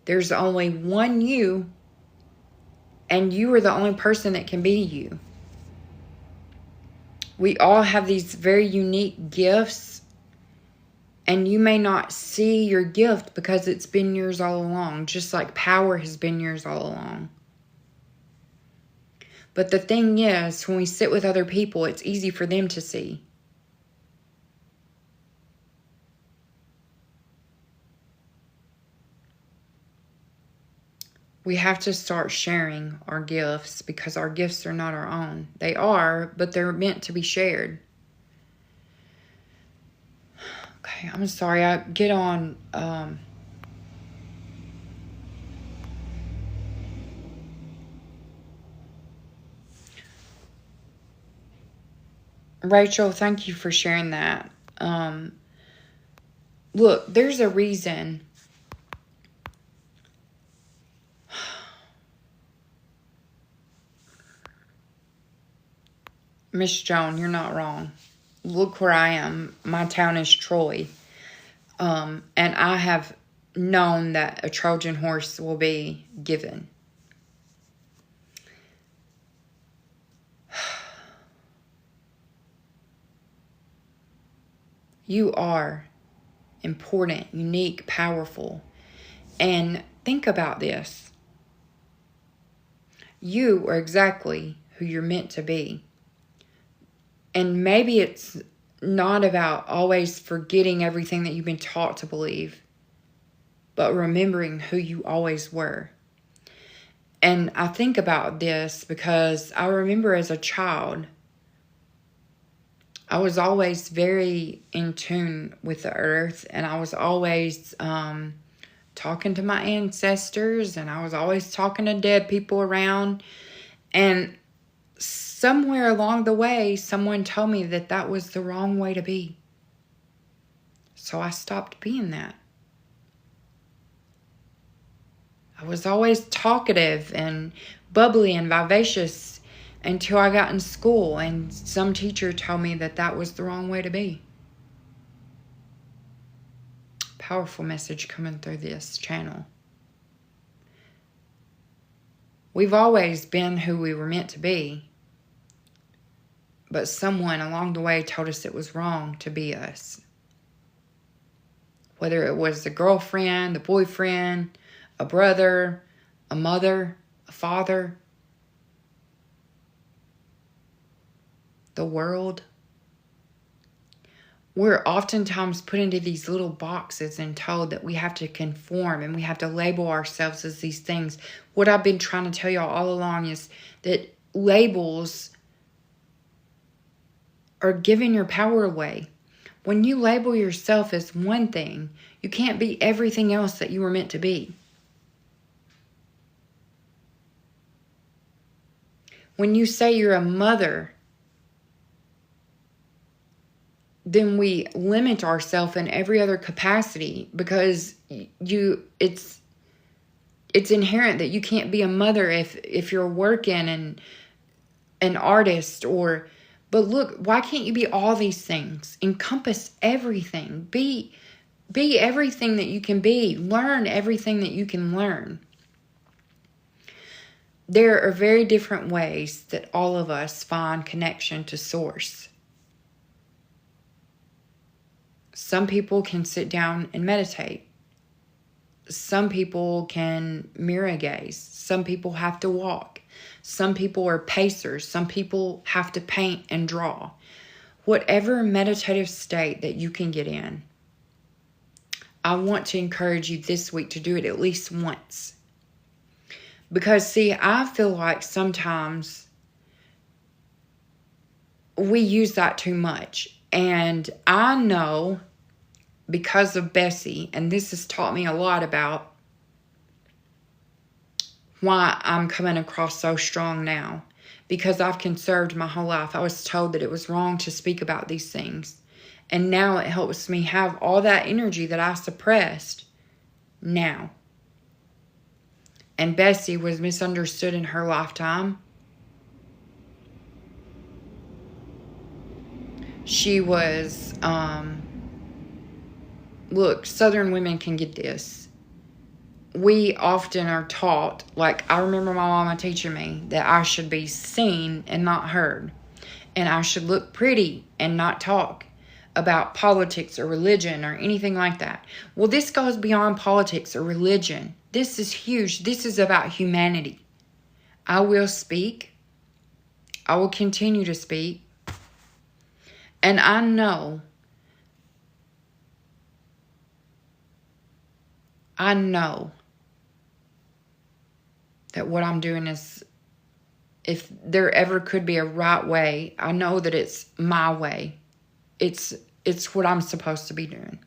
There's only one you, and you are the only person that can be you. We all have these very unique gifts, and you may not see your gift because it's been yours all along, just like power has been yours all along. But the thing is, when we sit with other people, it's easy for them to see. We have to start sharing our gifts, because our gifts are not our own. They are, but they're meant to be shared. Okay, I'm sorry. I get on... Rachel, thank you for sharing that. Look, there's a reason. Miss Joan, you're not wrong. Look where I am. My town is Troy. And I have known that a Trojan horse will be given. You are important, unique, powerful. And think about this. You are exactly who you're meant to be. And maybe it's not about always forgetting everything that you've been taught to believe, but remembering who you always were. And I think about this because I remember as a child, I was always very in tune with the earth, and I was always talking to my ancestors, and I was always talking to dead people around. And somewhere along the way, someone told me that that was the wrong way to be. So I stopped being that. I was always talkative and bubbly and vivacious until I got in school, and some teacher told me that that was the wrong way to be. Powerful message coming through this channel. We've always been who we were meant to be, but someone along the way told us it was wrong to be us. Whether it was the girlfriend, the boyfriend, a brother, a mother, a father, the world. We're oftentimes put into these little boxes and told that we have to conform and we have to label ourselves as these things. What I've been trying to tell y'all all along is that labels are giving your power away. When you label yourself as one thing, you can't be everything else that you were meant to be. When you say you're a mother, then we limit ourselves in every other capacity, because it's inherent that you can't be a mother if you're working and an artist but look, why can't you be all these things? Encompass everything. Be everything that you can be. Learn everything that you can learn. There are very different ways that all of us find connection to source. Some people can sit down and meditate. Some people can mirror gaze. Some people have to walk. Some people are pacers. Some people have to paint and draw. Whatever meditative state that you can get in, I want to encourage you this week to do it at least once. Because, see, I feel like sometimes we use that too much. And I know, because of Bessie, and this has taught me a lot about why I'm coming across so strong now. Because I've conserved my whole life. I was told that it was wrong to speak about these things. And now it helps me have all that energy that I suppressed now. And Bessie was misunderstood in her lifetime. She was, look, Southern women can get this. We often are taught, like I remember my mama teaching me, that I should be seen and not heard. And I should look pretty and not talk about politics or religion or anything like that. Well, this goes beyond politics or religion. This is huge. This is about humanity. I will speak. I will continue to speak. And I know that what I'm doing is, if there ever could be a right way, I know that it's my way. It's what I'm supposed to be doing.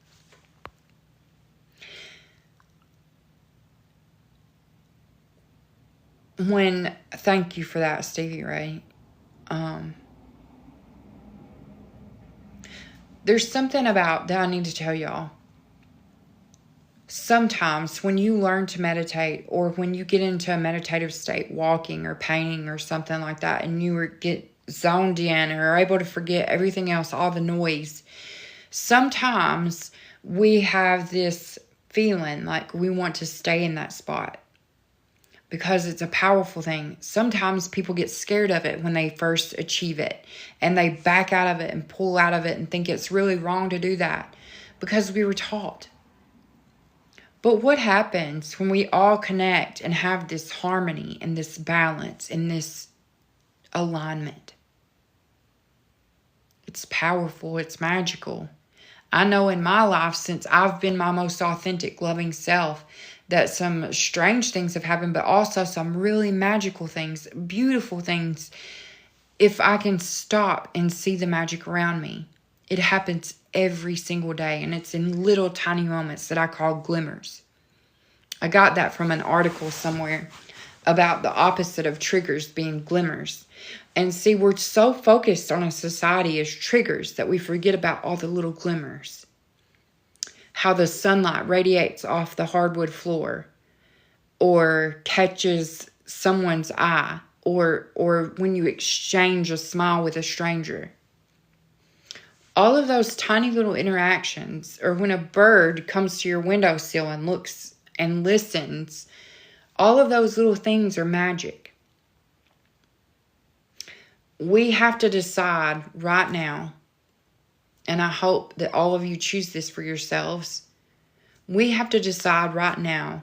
Thank you for that, Stevie Ray. There's something about that I need to tell y'all. Sometimes when you learn to meditate, or when you get into a meditative state, walking or painting or something like that, and you get zoned in or are able to forget everything else, all the noise, sometimes we have this feeling like we want to stay in that spot because it's a powerful thing. Sometimes people get scared of it when they first achieve it, and they back out of it and pull out of it and think it's really wrong to do that because we were taught. But what happens when we all connect and have this harmony and this balance and this alignment? It's powerful. It's magical. I know in my life, since I've been my most authentic, loving self, that some strange things have happened, but also some really magical things, beautiful things. If I can stop and see the magic around me, it happens every single day, and it's in little tiny moments that I call glimmers. I got that from an article somewhere about the opposite of triggers being glimmers. And see, we're so focused on a society as triggers that we forget about all the little glimmers. How the sunlight radiates off the hardwood floor, or catches someone's eye, or when you exchange a smile with a stranger. All of those tiny little interactions, or when a bird comes to your windowsill and looks and listens, all of those little things are magic. We have to decide right now, and I hope that all of you choose this for yourselves. We have to decide right now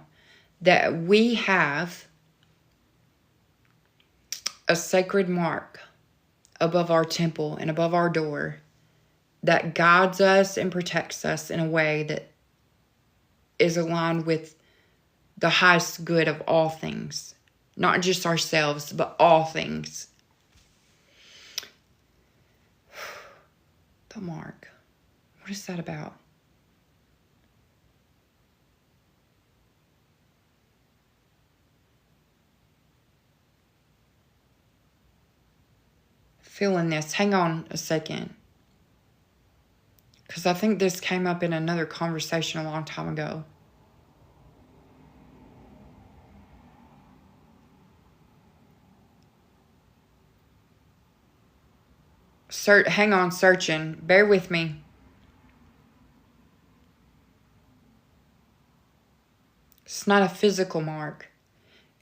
that we have a sacred mark above our temple and above our door that guides us and protects us in a way that is aligned with the highest good of all things. Not just ourselves, but all things. The mark. What is that about? Feeling this. Hang on a second. Because I think this came up in another conversation a long time ago. Hang on, searching. Bear with me. It's not a physical mark.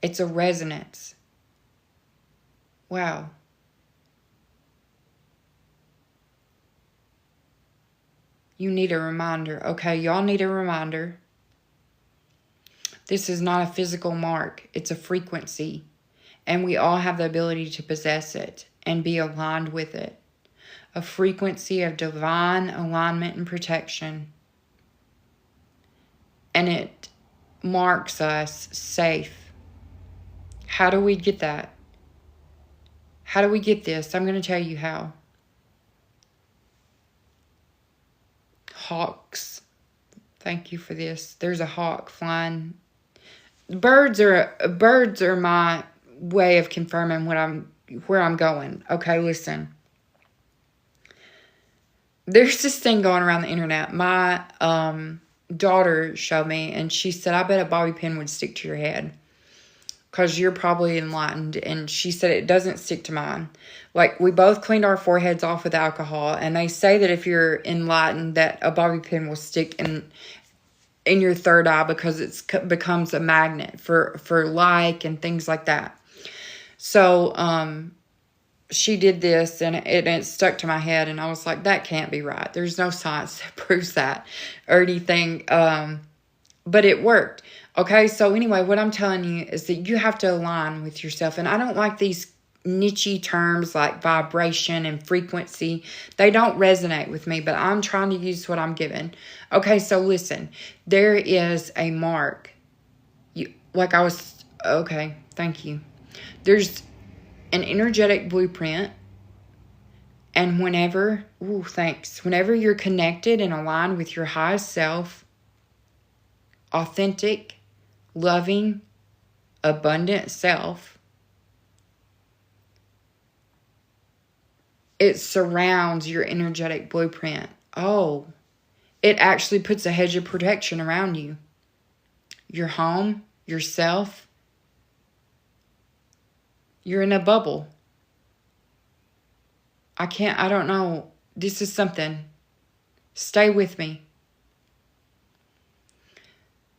It's a resonance. Wow. You need a reminder. Okay, y'all need a reminder. This is not a physical mark. It's a frequency. And we all have the ability to possess it and be aligned with it. A frequency of divine alignment and protection. And it marks us safe. How do we get that? How do we get this? I'm going to tell you how. Hawks. Thank you for this. There's a hawk flying. Birds are my way of confirming where I'm going. Okay, listen. There's this thing going around the internet. My daughter showed me, and she said, I bet a bobby pin would stick to your head because you're probably enlightened. And she said it doesn't stick to mine. Like, we both cleaned our foreheads off with alcohol, and they say that if you're enlightened, that a bobby pin will stick in your third eye because it becomes a magnet for like and things like that. So she did this, and it stuck to my head, and I was like, that can't be right. There's no science that proves that or anything. But it worked. Okay, so anyway, what I'm telling you is that you have to align with yourself. And I don't like these niche terms like vibration and frequency. They don't resonate with me, but I'm trying to use what I'm given. Okay, so listen. There is a mark. Okay, thank you. There's an energetic blueprint. And whenever you're connected and aligned with your highest self, authentic, loving, abundant self, it surrounds your energetic blueprint. Oh, it actually puts a hedge of protection around you. Your home, yourself. You're in a bubble. I don't know. This is something. Stay with me.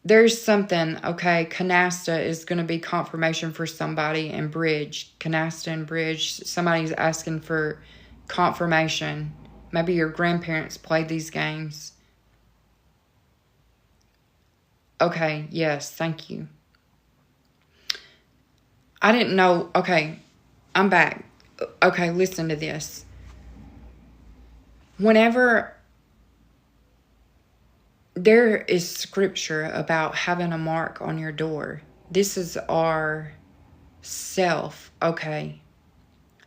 There's something, okay, canasta is going to be confirmation for somebody, and bridge. Canasta and bridge. Somebody's asking for confirmation. Maybe your grandparents played these games. Okay, yes, thank you. I didn't know. Okay, I'm back. Okay, listen to this. Whenever there is scripture about having a mark on your door, this is our self, okay?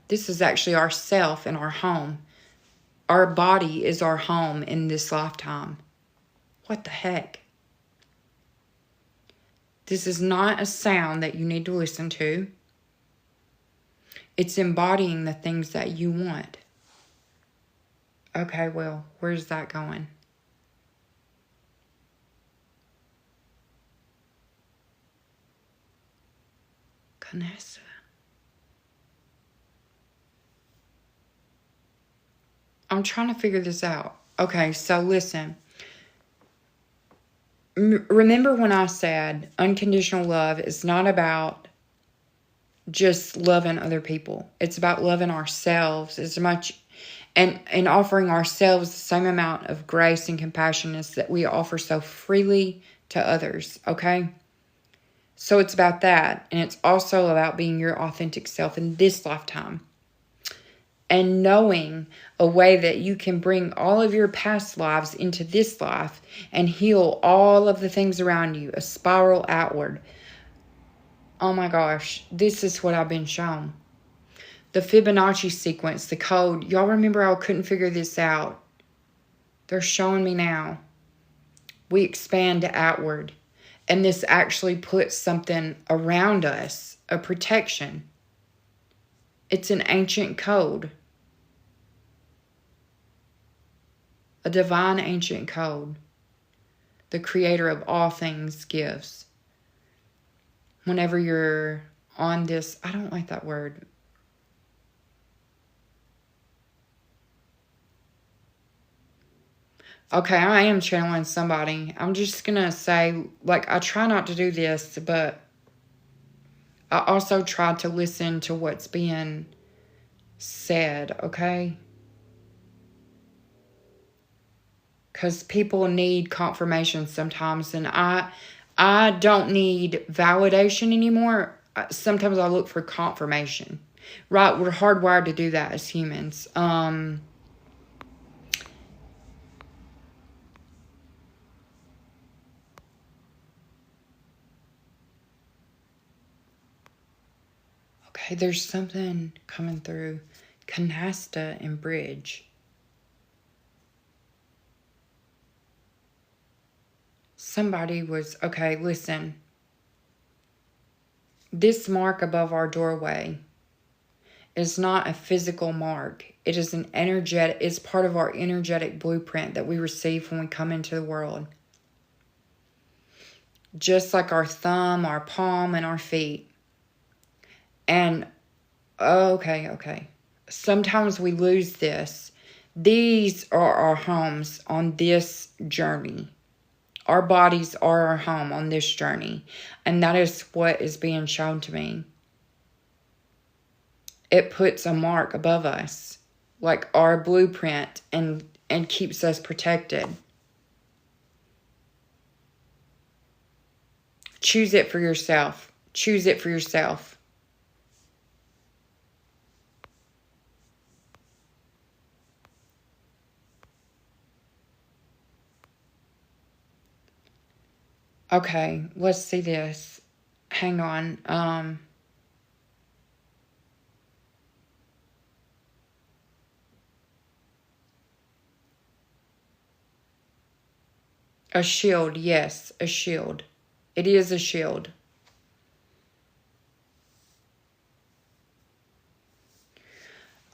This is actually our self and our home. Our body is our home in this lifetime. What the heck? This is not a sound that you need to listen to. It's embodying the things that you want. Okay, well, where's that going? Canessa. I'm trying to figure this out. Okay, so listen. Remember when I said unconditional love is not about just loving other people. It's about loving ourselves as much and offering ourselves the same amount of grace and compassion as that we offer so freely to others, okay? So it's about that, and it's also about being your authentic self in this lifetime. And knowing a way that you can bring all of your past lives into this life and heal all of the things around you, a spiral outward. Oh my gosh, this is what I've been shown. The Fibonacci sequence, the code. Y'all remember I couldn't figure this out. They're showing me now. We expand outward. And this actually puts something around us, a protection. It's an ancient code. A divine ancient code. The creator of all things gives. Whenever you're on this, I don't like that word. Okay, I am channeling somebody. I'm just going to say, like, I try not to do this, but I also try to listen to what's being said, okay? Because people need confirmation sometimes, and I don't need validation anymore. Sometimes I look for confirmation. Right, we're hardwired to do that as humans. Okay, there's something coming through. Canasta and bridge. Somebody was, okay, listen. This mark above our doorway is not a physical mark. It is an energetic, it's part of our energetic blueprint that we receive when we come into the world. Just like our thumb, our palm, and our feet. And, okay. Sometimes we lose this. These are our homes on this journey. Our bodies are our home on this journey. And that is what is being shown to me. It puts a mark above us, like our blueprint, and keeps us protected. Choose it for yourself. Choose it for yourself. Okay, let's see this. Hang on. A shield, yes, a shield. It is a shield.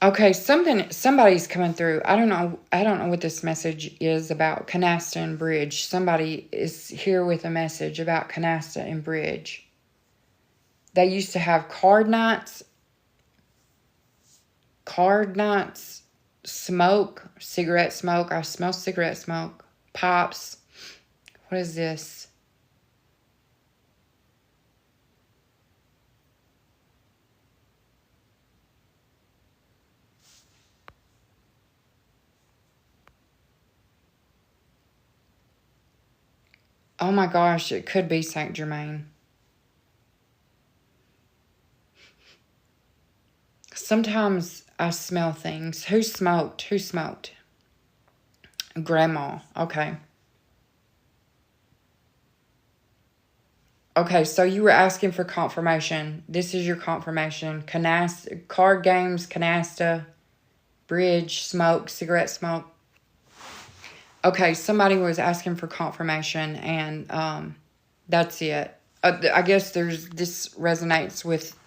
Okay, somebody's coming through. I don't know what this message is about Canasta and Bridge. Somebody is here with a message about Canasta and Bridge. They used to have card nights, smoke, cigarette smoke. I smell cigarette smoke. Pops. What is this? Oh my gosh, it could be Saint Germain. Sometimes I smell things. Who smoked? Who smoked? Grandma. Okay. Okay, so you were asking for confirmation. This is your confirmation. Canasta, card games, canasta, bridge, smoke, cigarette smoke. Okay, somebody was asking for confirmation, and that's it. I guess this resonates with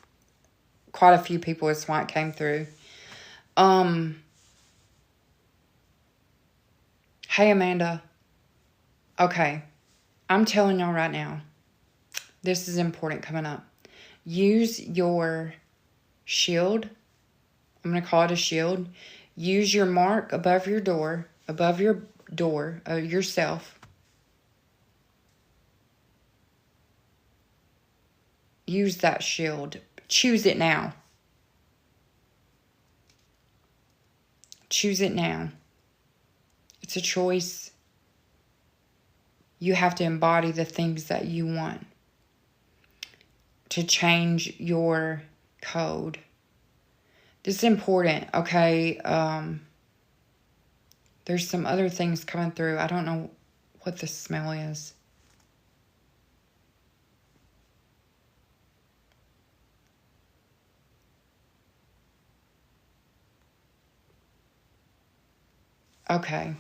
quite a few people. That's why it came through. Hey, Amanda. Okay, I'm telling y'all right now. This is important coming up. Use your shield. I'm going to call it a shield. Use your mark above your door, yourself. Use that shield. Choose it now. Choose it now. It's a choice. You have to embody the things that you want to change your code. This is important, okay? There's some other things coming through. I don't know what the smell is. Okay.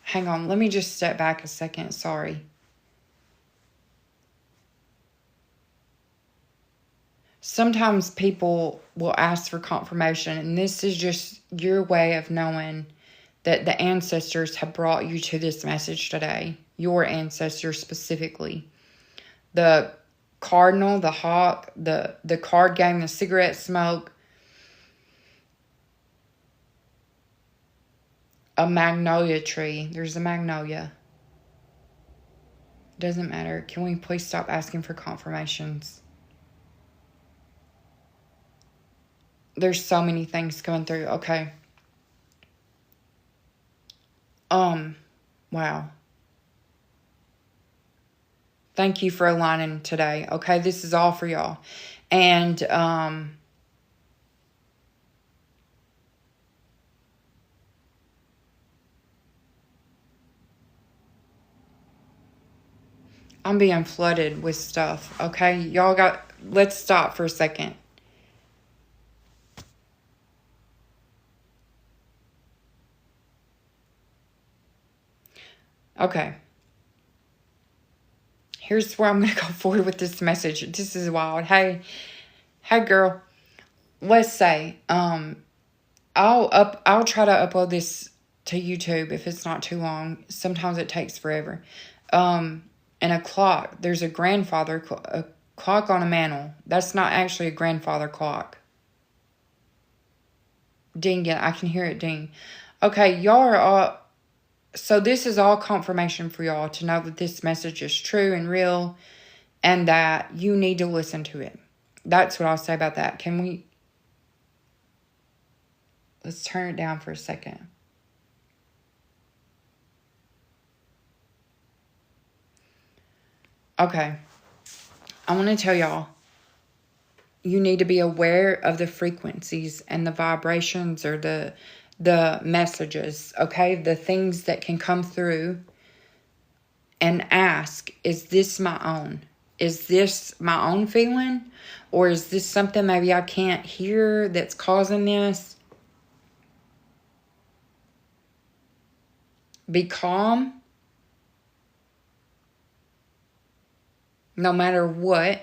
Hang on. Let me just step back a second. Sorry. Sometimes people will ask for confirmation, and this is just your way of knowing that the ancestors have brought you to this message today. Your ancestors specifically. The cardinal, the hawk, the card game, the cigarette smoke, a magnolia tree. There's a magnolia. Doesn't matter. Can we please stop asking for confirmations? There's so many things coming through. Okay. Wow. Thank you for aligning today. Okay, this is all for y'all. And I'm being flooded with stuff. Okay, let's stop for a second. Okay. Here's where I'm going to go forward with this message. This is wild. Hey girl. Let's say I'll try to upload this to YouTube if it's not too long. Sometimes it takes forever. And a clock. There's a clock on a mantle. That's not actually a grandfather clock. Ding it. I can hear it ding. Okay, y'all are all... So this is all confirmation for y'all to know that this message is true and real and that you need to listen to it. That's what I'll say about that. Let's turn it down for a second. Okay. I want to tell y'all, you need to be aware of the frequencies and the vibrations or the messages, okay? The things that can come through and ask, is this my own? Is this my own feeling? Or is this something maybe I can't hear that's causing this? Be calm. No matter what.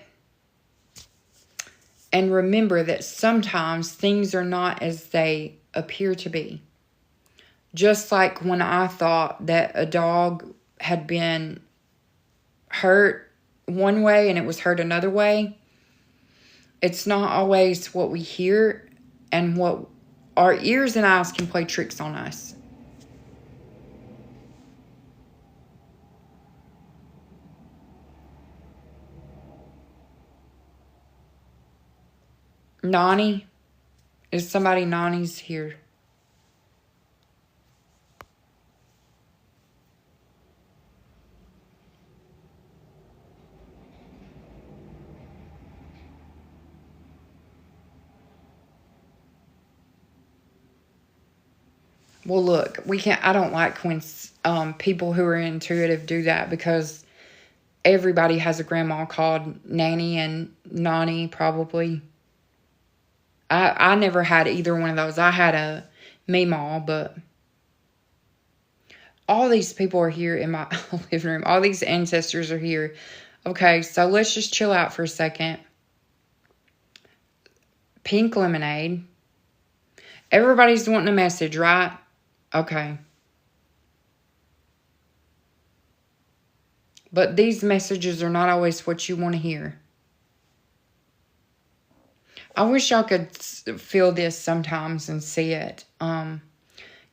And remember that sometimes things are not as they appear to be. Just like when I thought that a dog had been hurt one way and it was hurt another way, it's not always what we hear, and what our ears and eyes can play tricks on us. Nani? Is somebody Nani's here? Well, look, I don't like when people who are intuitive do that, because everybody has a grandma called Nanny and Nani, probably. I never had either one of those. I had a Meemaw, but all these people are here in my living room. All these ancestors are here. Okay, so let's just chill out for a second. Pink lemonade. Everybody's wanting a message, right? Okay. But these messages are not always what you want to hear. I wish y'all could feel this sometimes and see it.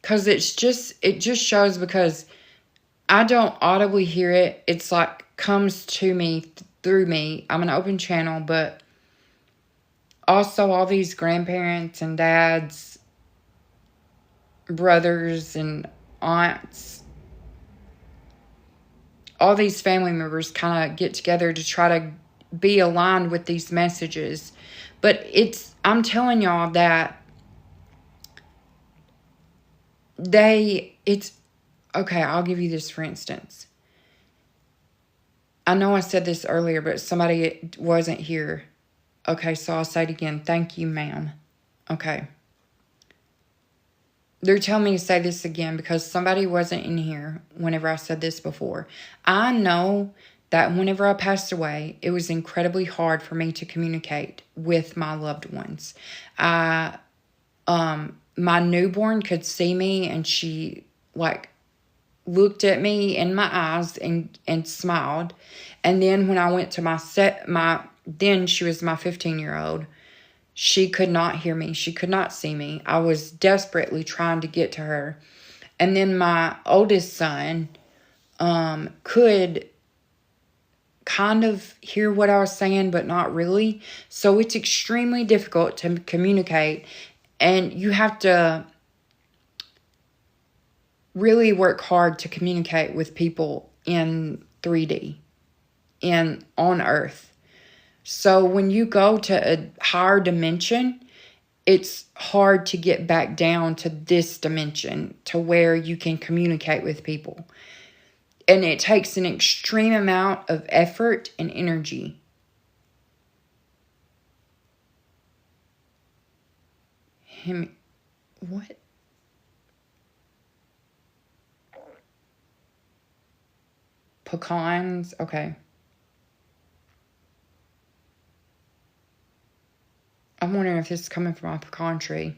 Because it just shows, because I don't audibly hear it. It's like comes to me through me. I'm an open channel, but also all these grandparents and dads, brothers and aunts, all these family members kind of get together to try to be aligned with these messages. But I'm telling y'all that okay, I'll give you this for instance. I know I said this earlier, but somebody wasn't here. Okay, so I'll say it again. Thank you, ma'am. Okay. They're telling me to say this again because somebody wasn't in here whenever I said this before. I know that whenever I passed away, it was incredibly hard for me to communicate with my loved ones. My newborn could see me, and she looked at me in my eyes and smiled. And then when I went to then she was my 15-year-old. She could not hear me. She could not see me. I was desperately trying to get to her. And then my oldest son could kind of hear what I was saying, but not really. So it's extremely difficult to communicate. And you have to really work hard to communicate with people in 3D, on Earth. So when you go to a higher dimension, it's hard to get back down to this dimension to where you can communicate with people. And it takes an extreme amount of effort and energy. What? Pecans? Okay. I'm wondering if this is coming from a pecan tree.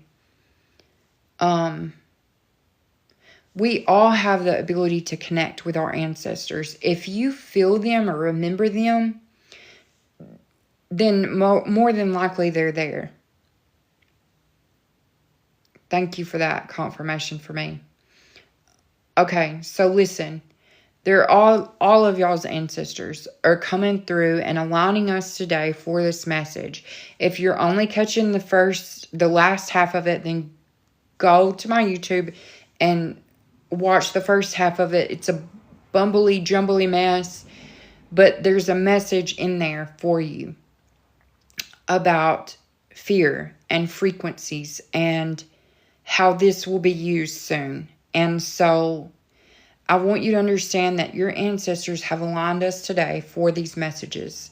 We all have the ability to connect with our ancestors. If you feel them or remember them, then more than likely they're there. Thank you for that confirmation for me. Okay, so listen. They're all of y'all's ancestors are coming through and aligning us today for this message. If you're only catching the last half of it, then go to my YouTube and watch the first half of it. It's a bumbly, jumbly mess, but there's a message in there for you about fear and frequencies and how this will be used soon. And so I want you to understand that your ancestors have aligned us today for these messages.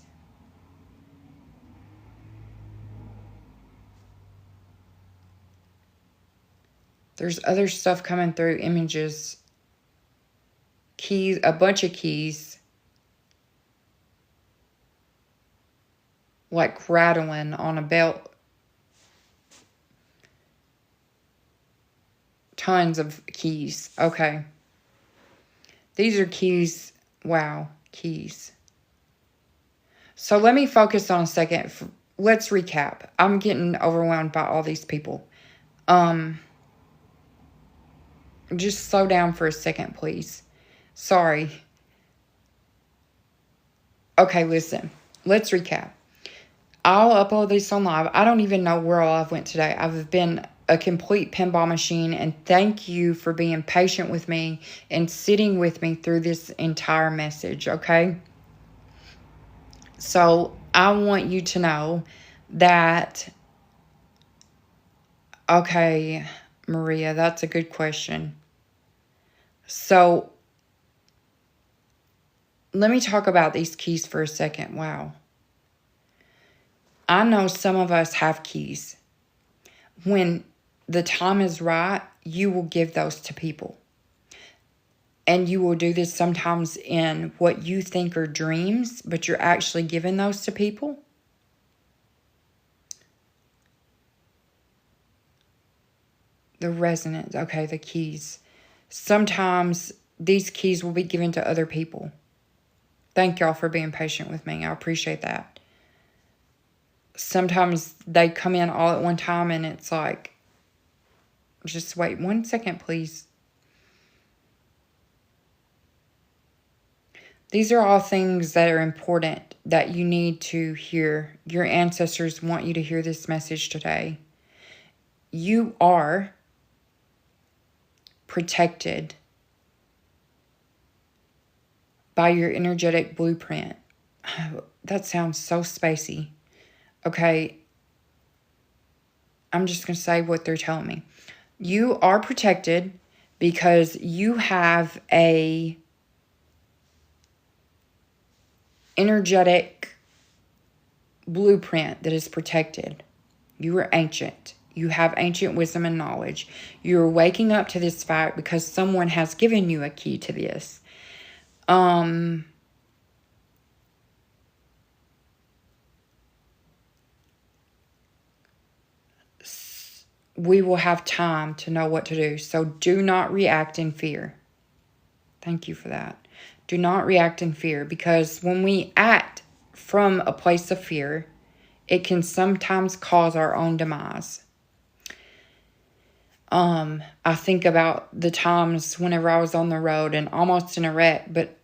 There's other stuff coming through, images, keys, a bunch of keys, like rattling on a belt. Tons of keys. Okay. These are keys. Wow. Keys. So let me focus on a second. Let's recap. I'm getting overwhelmed by all these people. Just slow down for a second, please. Sorry. Okay, listen. Let's recap. I'll upload this on live. I don't even know where all I've went today. I've been a complete pinball machine, and thank you for being patient with me and sitting with me through this entire message, okay? So I want you to know that, okay, Maria, that's a good question. So let me talk about these keys for a second. Wow. I know some of us have keys. When the time is right, you will give those to people. And you will do this sometimes in what you think are dreams, but you're actually giving those to people. The resonance, okay, the keys. Sometimes these keys will be given to other people. Thank y'all for being patient with me. I appreciate that. Sometimes they come in all at one time and it's like, just wait 1 second, please. These are all things that are important that you need to hear. Your ancestors want you to hear this message today. You are protected by your energetic blueprint. That sounds so spacey. Okay, I'm just going to say what they're telling me. You are protected because you have a energetic blueprint that is protected. You are ancient. You have ancient wisdom and knowledge. You're waking up to this fact because someone has given you a key to this. We will have time to know what to do. So do not react in fear. Thank you for that. Do not react in fear, because when we act from a place of fear, it can sometimes cause our own demise. I think about the times whenever I was on the road and almost in a wreck, but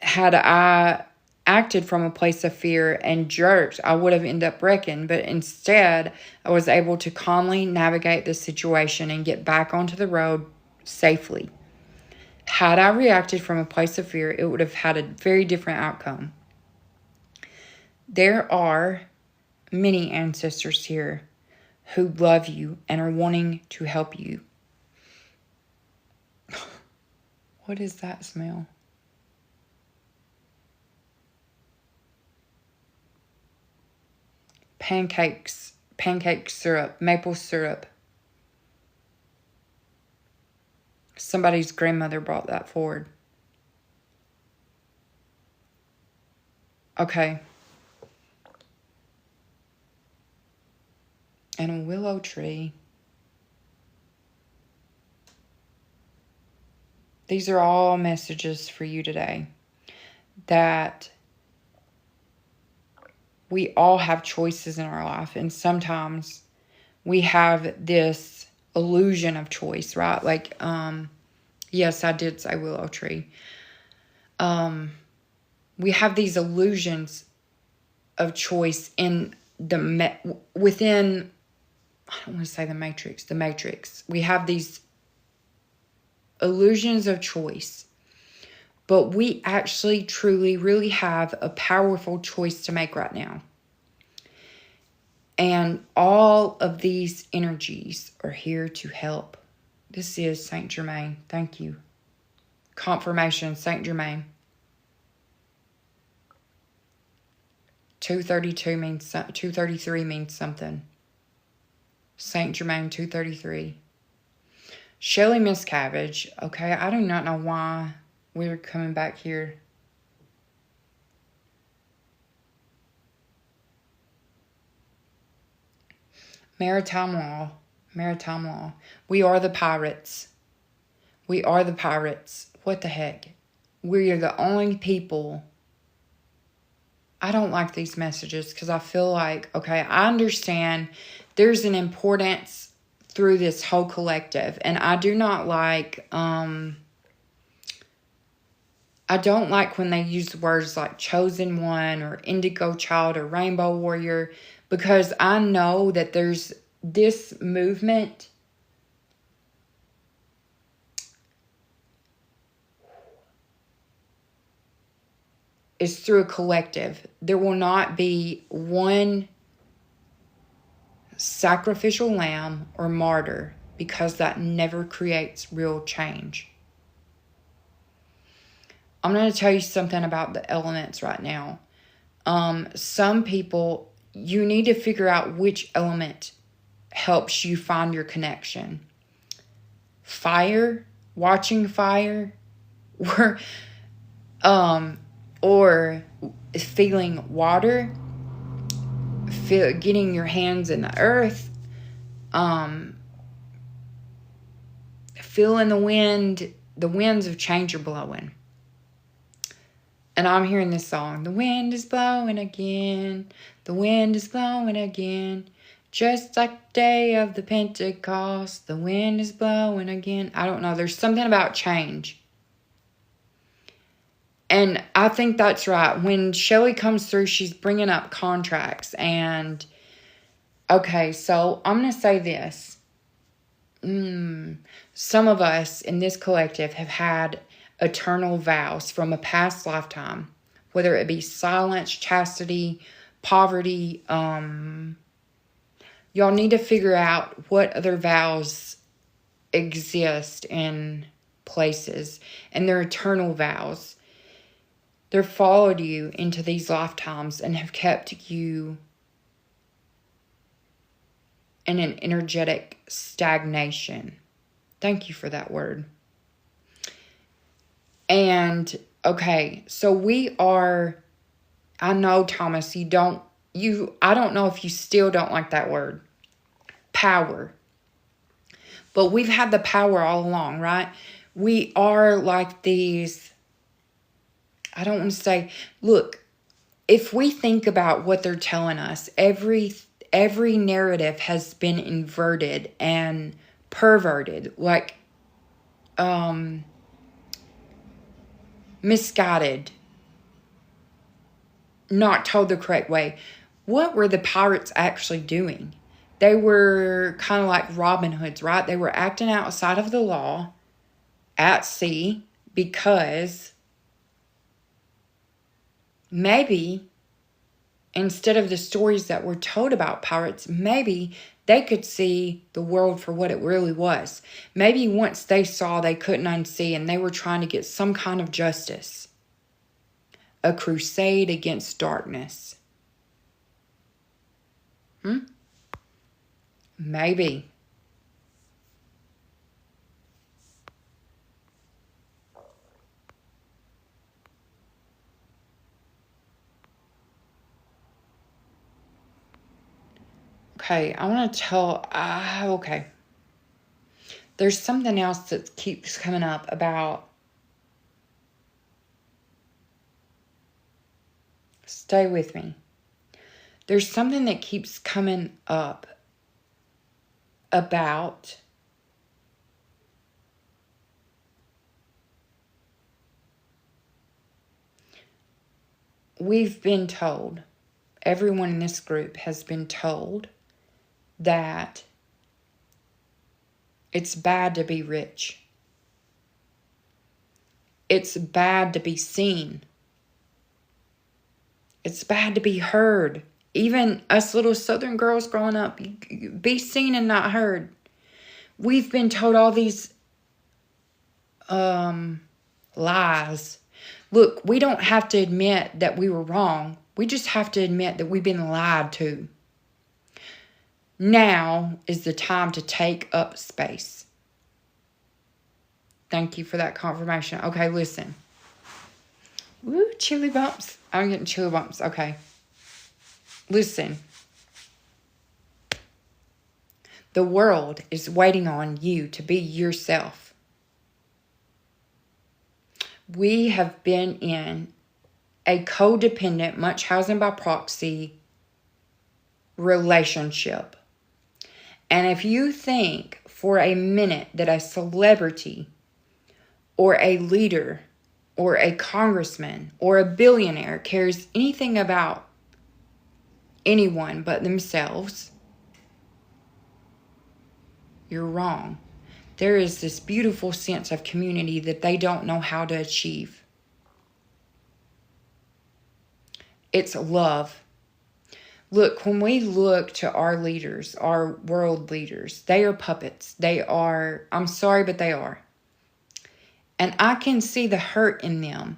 had I acted from a place of fear and jerked, I would have ended up wrecking. But instead, I was able to calmly navigate the situation and get back onto the road safely. Had I reacted from a place of fear, it would have had a very different outcome. There are many ancestors here who love you and are wanting to help you. What is that smell? Pancakes, pancake syrup, maple syrup. Somebody's grandmother brought that forward. Okay. And a willow tree. These are all messages for you today. That we all have choices in our life. And sometimes we have this illusion of choice, right? Like, yes, I did say willow tree. We have these illusions of choice in within, I don't want to say the matrix. We have these illusions of choice, but we actually truly really have a powerful choice to make right now. And all of these energies are here to help. This is Saint Germain. Thank you. Confirmation, Saint Germain. 233 means something. Saint Germain 233. Shelly Miscavige. Okay, I do not know why we're coming back here. Maritime law. Maritime law. We are the pirates. We are the pirates. What the heck? We are the only people. I don't like these messages because I feel like, okay, I understand there's an importance through this whole collective. And I do not like, I don't like when they use words like chosen one or indigo child or rainbow warrior, because I know that there's this movement is through a collective. There will not be one sacrificial lamb or martyr, because that never creates real change. I'm going to tell you something about the elements right now. Some people, you need to figure out which element helps you find your connection. Fire, watching fire, or feeling water, getting your hands in the earth, feeling the wind. The winds of change are blowing. And I'm hearing this song. The wind is blowing again. The wind is blowing again. Just like the day of the Pentecost. The wind is blowing again. I don't know. There's something about change. And I think that's right. When Shelly comes through, she's bringing up contracts. And, okay, so I'm going to say this. Some of us in this collective have had eternal vows from a past lifetime, whether it be silence, chastity, poverty. Y'all need to figure out what other vows exist in places, and they're eternal vows. They've followed you into these lifetimes and have kept you in an energetic stagnation. Thank you for that word. And, okay, so we are, I know, Thomas, I don't know if you still don't like that word, power. But we've had the power all along, right? We are like these, I don't want to say, look, if we think about what they're telling us, every narrative has been inverted and perverted, like, misguided, not told the correct way. What were the pirates actually doing? They were kind of like Robin Hoods, right? They were acting outside of the law at sea because maybe instead of the stories that were told about pirates, maybe they could see the world for what it really was. Maybe once they saw, they couldn't unsee, and they were trying to get some kind of justice. A crusade against darkness. Maybe. Okay, I want to tell, okay. There's something else that keeps coming up about, stay with me. There's something that keeps coming up about we've been told, everyone in this group has been told that it's bad to be rich. It's bad to be seen. It's bad to be heard. Even us little Southern girls growing up, be seen and not heard. We've been told all these lies. Look, we don't have to admit that we were wrong. We just have to admit that we've been lied to. Now is the time to take up space. Thank you for that confirmation. Okay, listen. Woo, chilly bumps. I'm getting chilly bumps. Okay. Listen. The world is waiting on you to be yourself. We have been in a codependent, much housing by proxy relationship. And if you think for a minute that a celebrity or a leader or a congressman or a billionaire cares anything about anyone but themselves, you're wrong. There is this beautiful sense of community that they don't know how to achieve. It's love. Look, when we look to our leaders, our world leaders, they are puppets. They are, I'm sorry, but they are. And I can see the hurt in them.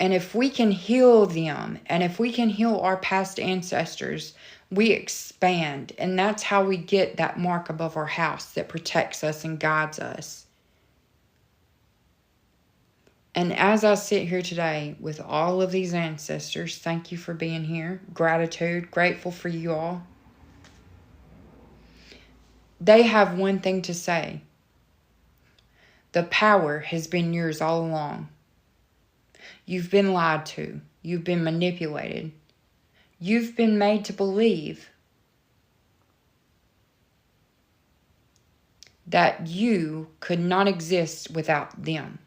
And if we can heal them, and if we can heal our past ancestors, we expand. And that's how we get that mark above our house that protects us and guides us. And as I sit here today with all of these ancestors, thank you for being here. Gratitude, grateful for you all. They have one thing to say. The power has been yours all along. You've been lied to. You've been manipulated. You've been made to believe that you could not exist without them.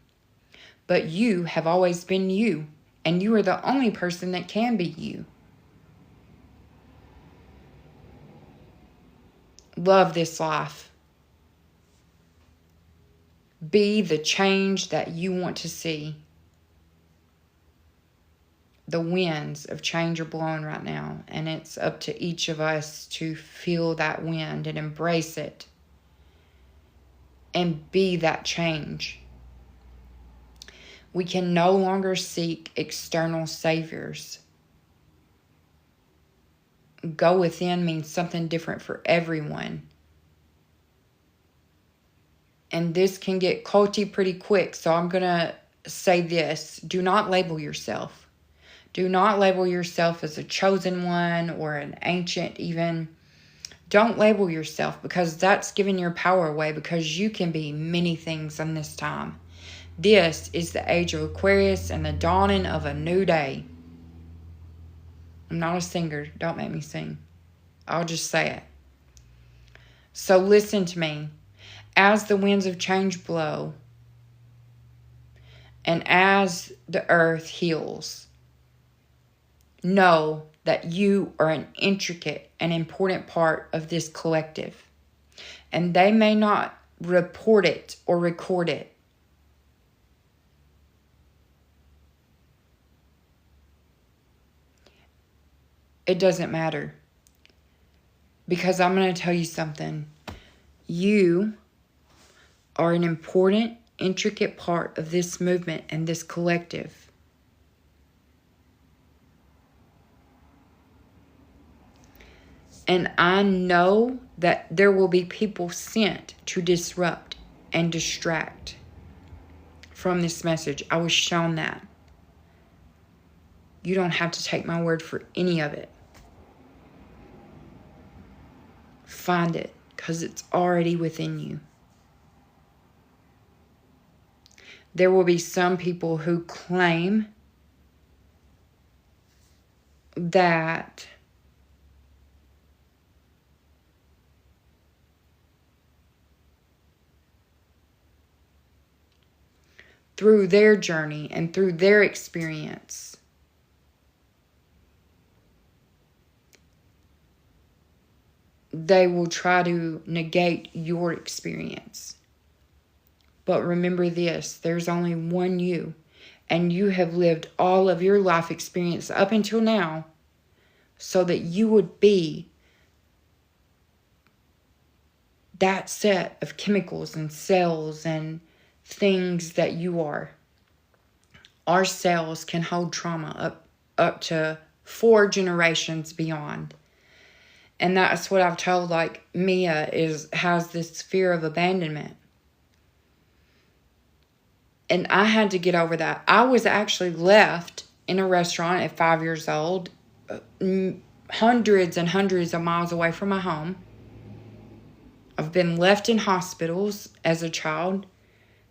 But you have always been you, and you are the only person that can be you. Love this life. Be the change that you want to see. The winds of change are blowing right now, and it's up to each of us to feel that wind and embrace it and be that change. We can no longer seek external saviors. Go within means something different for everyone. And this can get culty pretty quick, so I'm going to say this. Do not label yourself. Do not label yourself as a chosen one or an ancient even. Don't label yourself, because that's giving your power away, because you can be many things in this time. This is the age of Aquarius and the dawning of a new day. I'm not a singer. Don't make me sing. I'll just say it. So listen to me. As the winds of change blow, and as the earth heals, know that you are an intricate and important part of this collective. And they may not report it or record it. It doesn't matter. Because I'm going to tell you something. You are an important, intricate part of this movement and this collective. And I know that there will be people sent to disrupt and distract from this message. I was shown that. You don't have to take my word for any of it. Find it, because it's already within you. There will be some people who claim that through their journey and through their experience, they will try to negate your experience. But remember this, there's only one you, and you have lived all of your life experience up until now so that you would be that set of chemicals and cells and things that you are. Our cells can hold trauma up to 4 generations beyond. And that's what I've told, like, Mia has this fear of abandonment. And I had to get over that. I was actually left in a restaurant at 5 years old, hundreds and hundreds of miles away from my home. I've been left in hospitals as a child.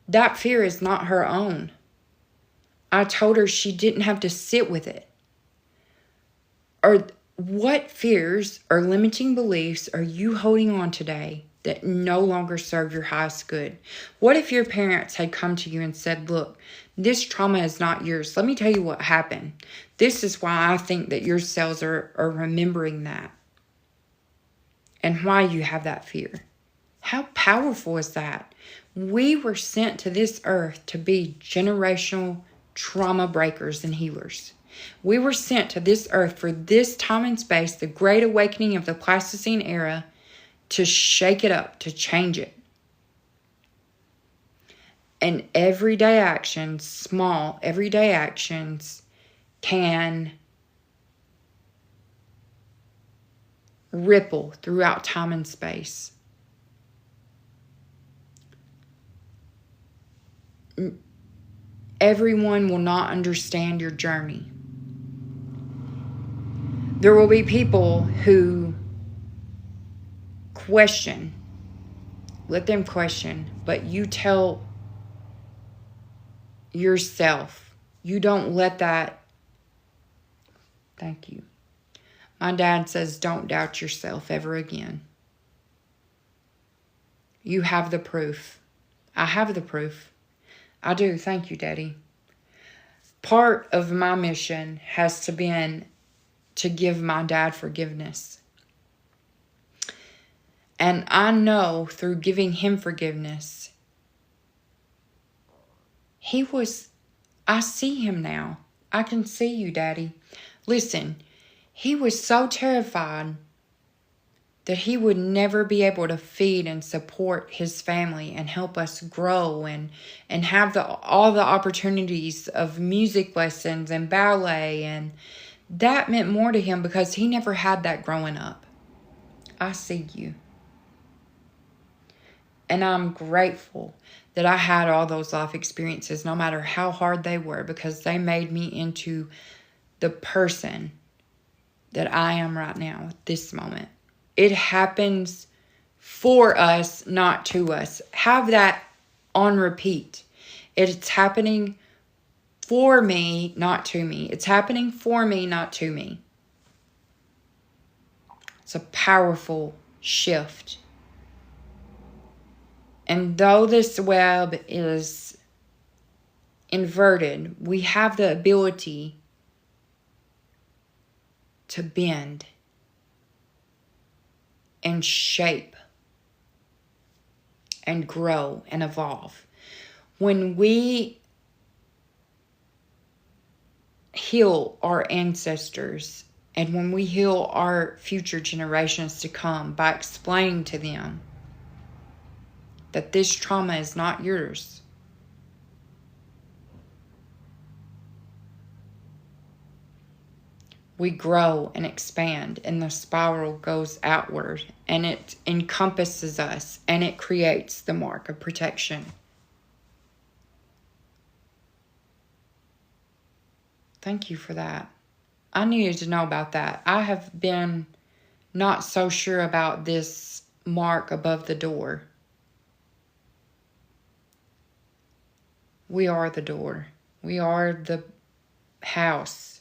That fear is not her own. I told her she didn't have to sit with it. Or what fears or limiting beliefs are you holding on today that no longer serve your highest good? What if your parents had come to you and said, look, this trauma is not yours. Let me tell you what happened. This is why I think that your cells are remembering that. And why you have that fear. How powerful is that? We were sent to this earth to be generational trauma breakers and healers. We were sent to this earth for this time and space, the great awakening of the Pleistocene era, to shake it up, to change it. And everyday actions, small everyday actions, can ripple throughout time and space. Everyone will not understand your journey. There will be people who question. Let them question. But you tell yourself. You don't let that. Thank you. My dad says, don't doubt yourself ever again. You have the proof. I have the proof. I do. Thank you, Daddy. Part of my mission has been to give my dad forgiveness. And I know through giving him forgiveness, I see him now. I can see you, Daddy. Listen, he was so terrified that he would never be able to feed and support his family and help us grow and have all the opportunities of music lessons and ballet. And that meant more to him because he never had that growing up. I see you. And I'm grateful that I had all those life experiences, no matter how hard they were, because they made me into the person that I am right now at this moment. It happens for us, not to us. Have that on repeat. It's happening for me, not to me. It's happening for me, not to me. It's a powerful shift. And though this web is inverted, we have the ability to bend and shape and grow and evolve. When we heal our ancestors and when we heal our future generations to come by explaining to them that this trauma is not yours, we grow and expand, and the spiral goes outward, and it encompasses us, and it creates the mark of protection. Thank you for that. I needed to know about that. I have been not so sure about this mark above the door. We are the door. We are the house.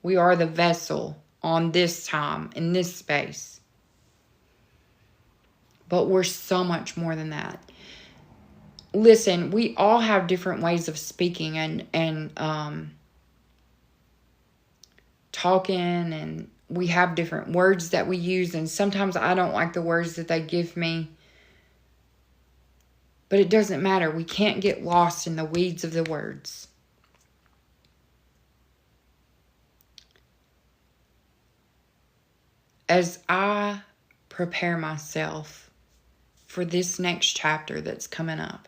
We are the vessel on this time, in this space. But we're so much more than that. Listen, we all have different ways of speaking and talking, and we have different words that we use, and sometimes I don't like the words that they give me. But it doesn't matter. We can't get lost in the weeds of the words. As I prepare myself for this next chapter that's coming up,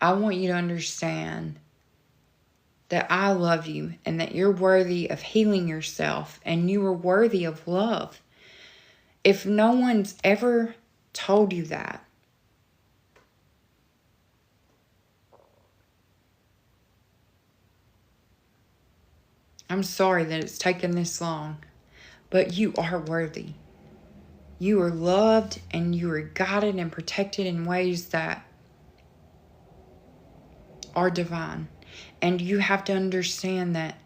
I want you to understand that I love you and that you're worthy of healing yourself and you are worthy of love. If no one's ever told you that, I'm sorry that it's taken this long, but you are worthy. You are loved and you are guided and protected in ways that are divine. And you have to understand that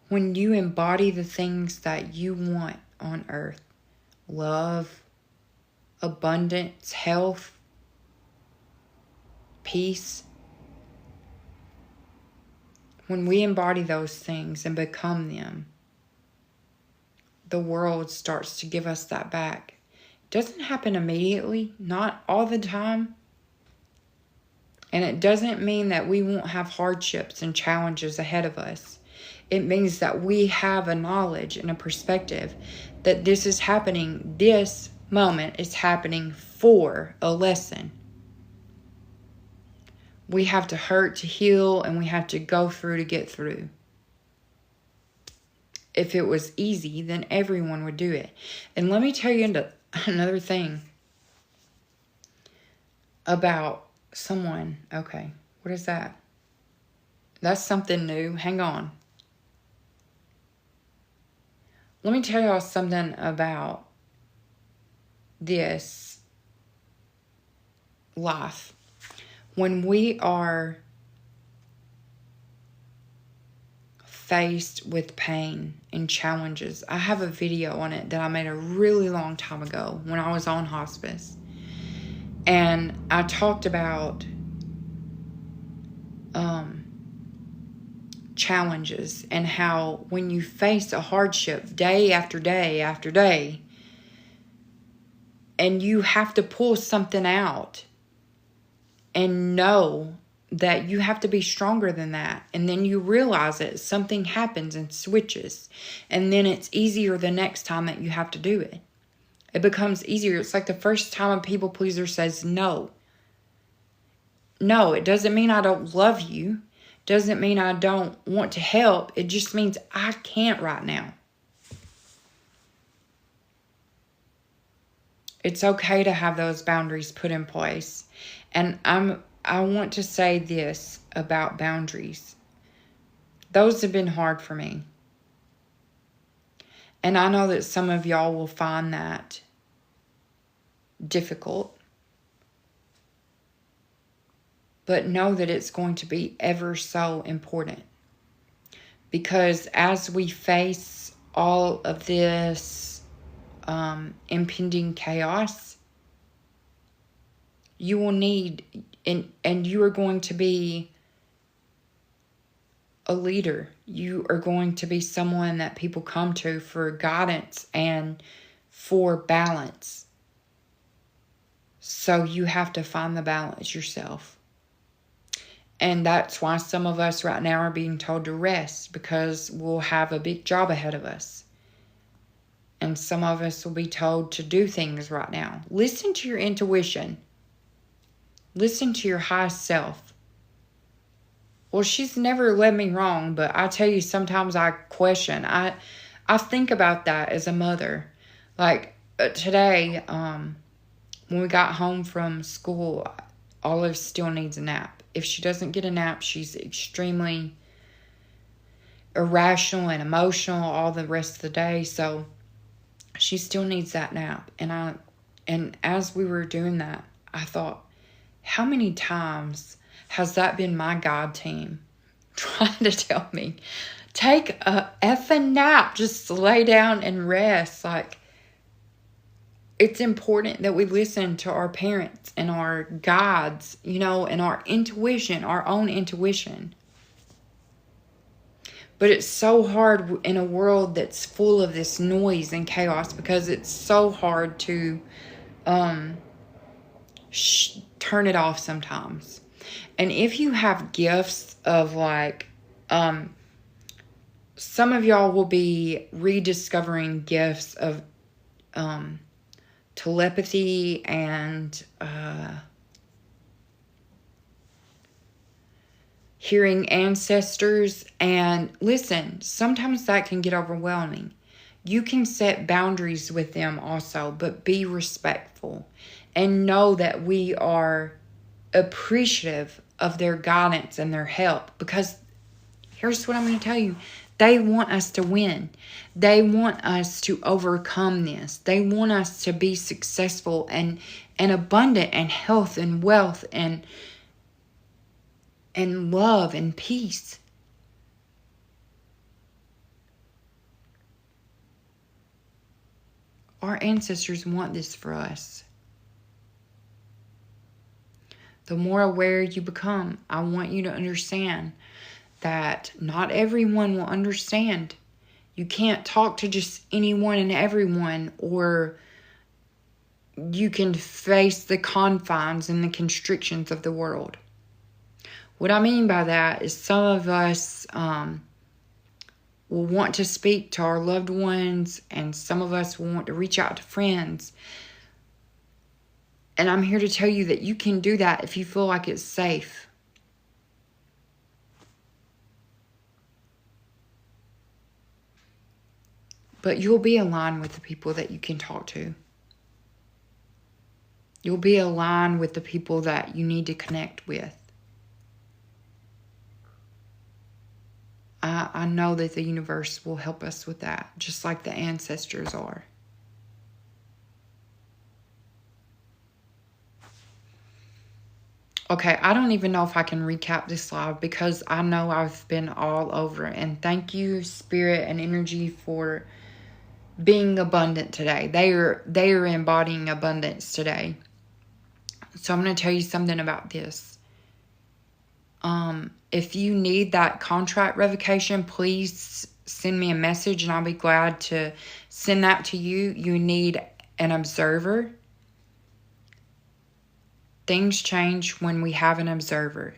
when you embody the things that you want on earth, love, abundance, health, peace, when we embody those things and become them, the world starts to give us that back. It doesn't happen immediately, not all the time. And it doesn't mean that we won't have hardships and challenges ahead of us. It means that we have a knowledge and a perspective that this is happening, this moment is happening for a lesson. We have to hurt to heal, and we have to go through to get through. If it was easy, then everyone would do it. And let me tell you another thing about someone. Okay, what is that? That's something new. Hang on. Let me tell y'all something about this life. When we are faced with pain and challenges, I have a video on it that I made a really long time ago when I was on hospice. And I talked about challenges and how when you face a hardship day after day after day, and you have to pull something out and know that you have to be stronger than that. And then you realize it, something happens and switches. And then it's easier the next time that you have to do it. It becomes easier. It's like the first time a people pleaser says no. No, it doesn't mean I don't love you. Doesn't mean I don't want to help. It just means I can't right now. It's okay to have those boundaries put in place. And I want to say this about boundaries. Those have been hard for me. And I know that some of y'all will find that difficult. But know that it's going to be ever so important. Because as we face all of this impending chaos, you will need, and you are going to be a leader. You are going to be someone that people come to for guidance and for balance. So you have to find the balance yourself. And that's why some of us right now are being told to rest, because we'll have a big job ahead of us. And some of us will be told to do things right now. Listen to your intuition. Listen to your high self. Well, she's never led me wrong, but I tell you, sometimes I question. I think about that as a mother. Like today, when we got home from school, Olive still needs a nap. If she doesn't get a nap, she's extremely irrational and emotional all the rest of the day. So she still needs that nap. And as we were doing that, I thought, how many times has that been my God team trying to tell me, take a effing nap, just lay down and rest? Like, it's important that we listen to our parents and our guides, and our intuition, our own intuition. But it's so hard in a world that's full of this noise and chaos, because it's so hard to turn it off sometimes. And if you have gifts of some of y'all will be rediscovering gifts of telepathy and hearing ancestors. And listen, sometimes that can get overwhelming. You can set boundaries with them also, but be respectful and know that we are appreciative of their guidance and their help, because here's what I'm going to tell you. They want us to win. They want us to overcome this. They want us to be successful and abundant and health and wealth and love and peace. Our ancestors want this for us. The more aware you become, I want you to understand that not everyone will understand. You can't talk to just anyone and everyone, or you can face the confines and the constrictions of the world. What I mean by that is some of us will want to speak to our loved ones, and some of us will want to reach out to friends. And I'm here to tell you that you can do that if you feel like it's safe. But you'll be aligned with the people that you can talk to. You'll be aligned with the people that you need to connect with. I know that the universe will help us with that, just like the ancestors are. Okay, I don't even know if I can recap this live because I know I've been all over. And thank you, Spirit and Energy, for being abundant today. They are embodying abundance today. So I'm going to tell you something about this. If you need that contract revocation, please send me a message and I'll be glad to send that to you. You need an observer. Things change when we have an observer.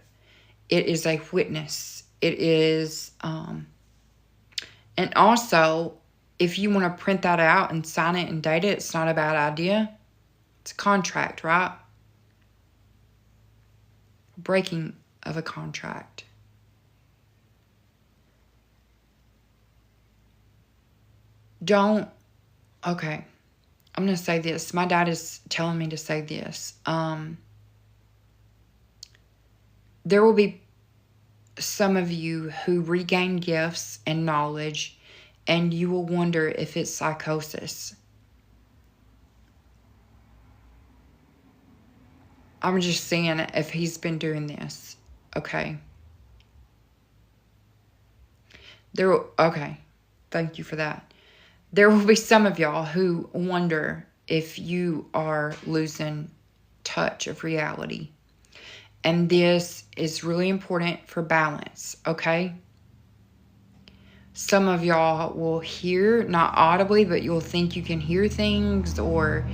It is a witness. It is, and also, if you want to print that out and sign it and date it, it's not a bad idea. It's a contract, right? Breaking of a contract. Okay, I'm going to say this. My dad is telling me to say this. There will be some of you who regain gifts and knowledge, and you will wonder if it's psychosis. I'm just saying if he's been doing this. Okay. Okay. Thank you for that. There will be some of y'all who wonder if you are losing touch of reality. And this is really important for balance, okay? Some of y'all will hear, not audibly, but you'll think you can hear things or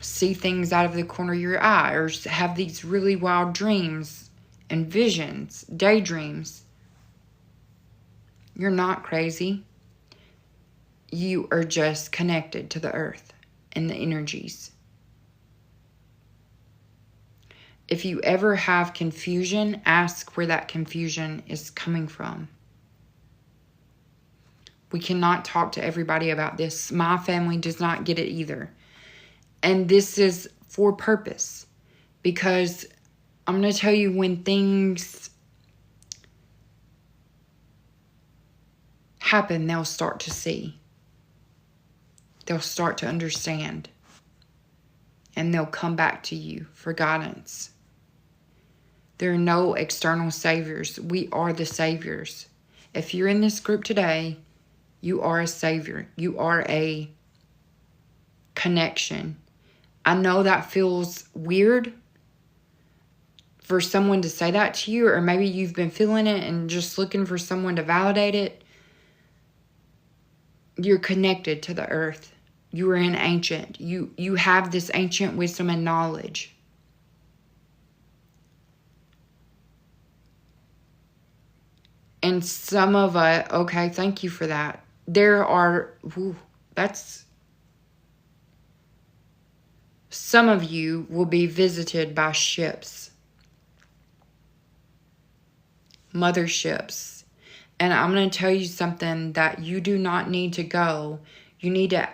see things out of the corner of your eye, or have these really wild dreams and visions, daydreams. You're not crazy. You are just connected to the earth and the energies. If you ever have confusion, ask where that confusion is coming from. We cannot talk to everybody about this. My family does not get it either. And this is for purpose. Because I'm going to tell you, when things happen, they'll start to see. They'll start to understand. And they'll come back to you for guidance. There are no external saviors. We are the saviors. If you're in this group today, you are a savior. You are a connection. I know that feels weird for someone to say that to you, or maybe you've been feeling it and just looking for someone to validate it. You're connected to the earth. You are an ancient. You have this ancient wisdom and knowledge. And some of us, okay, thank you for that. Some of you will be visited by ships. motherships. And I'm going to tell you something that you do not need to go. You need to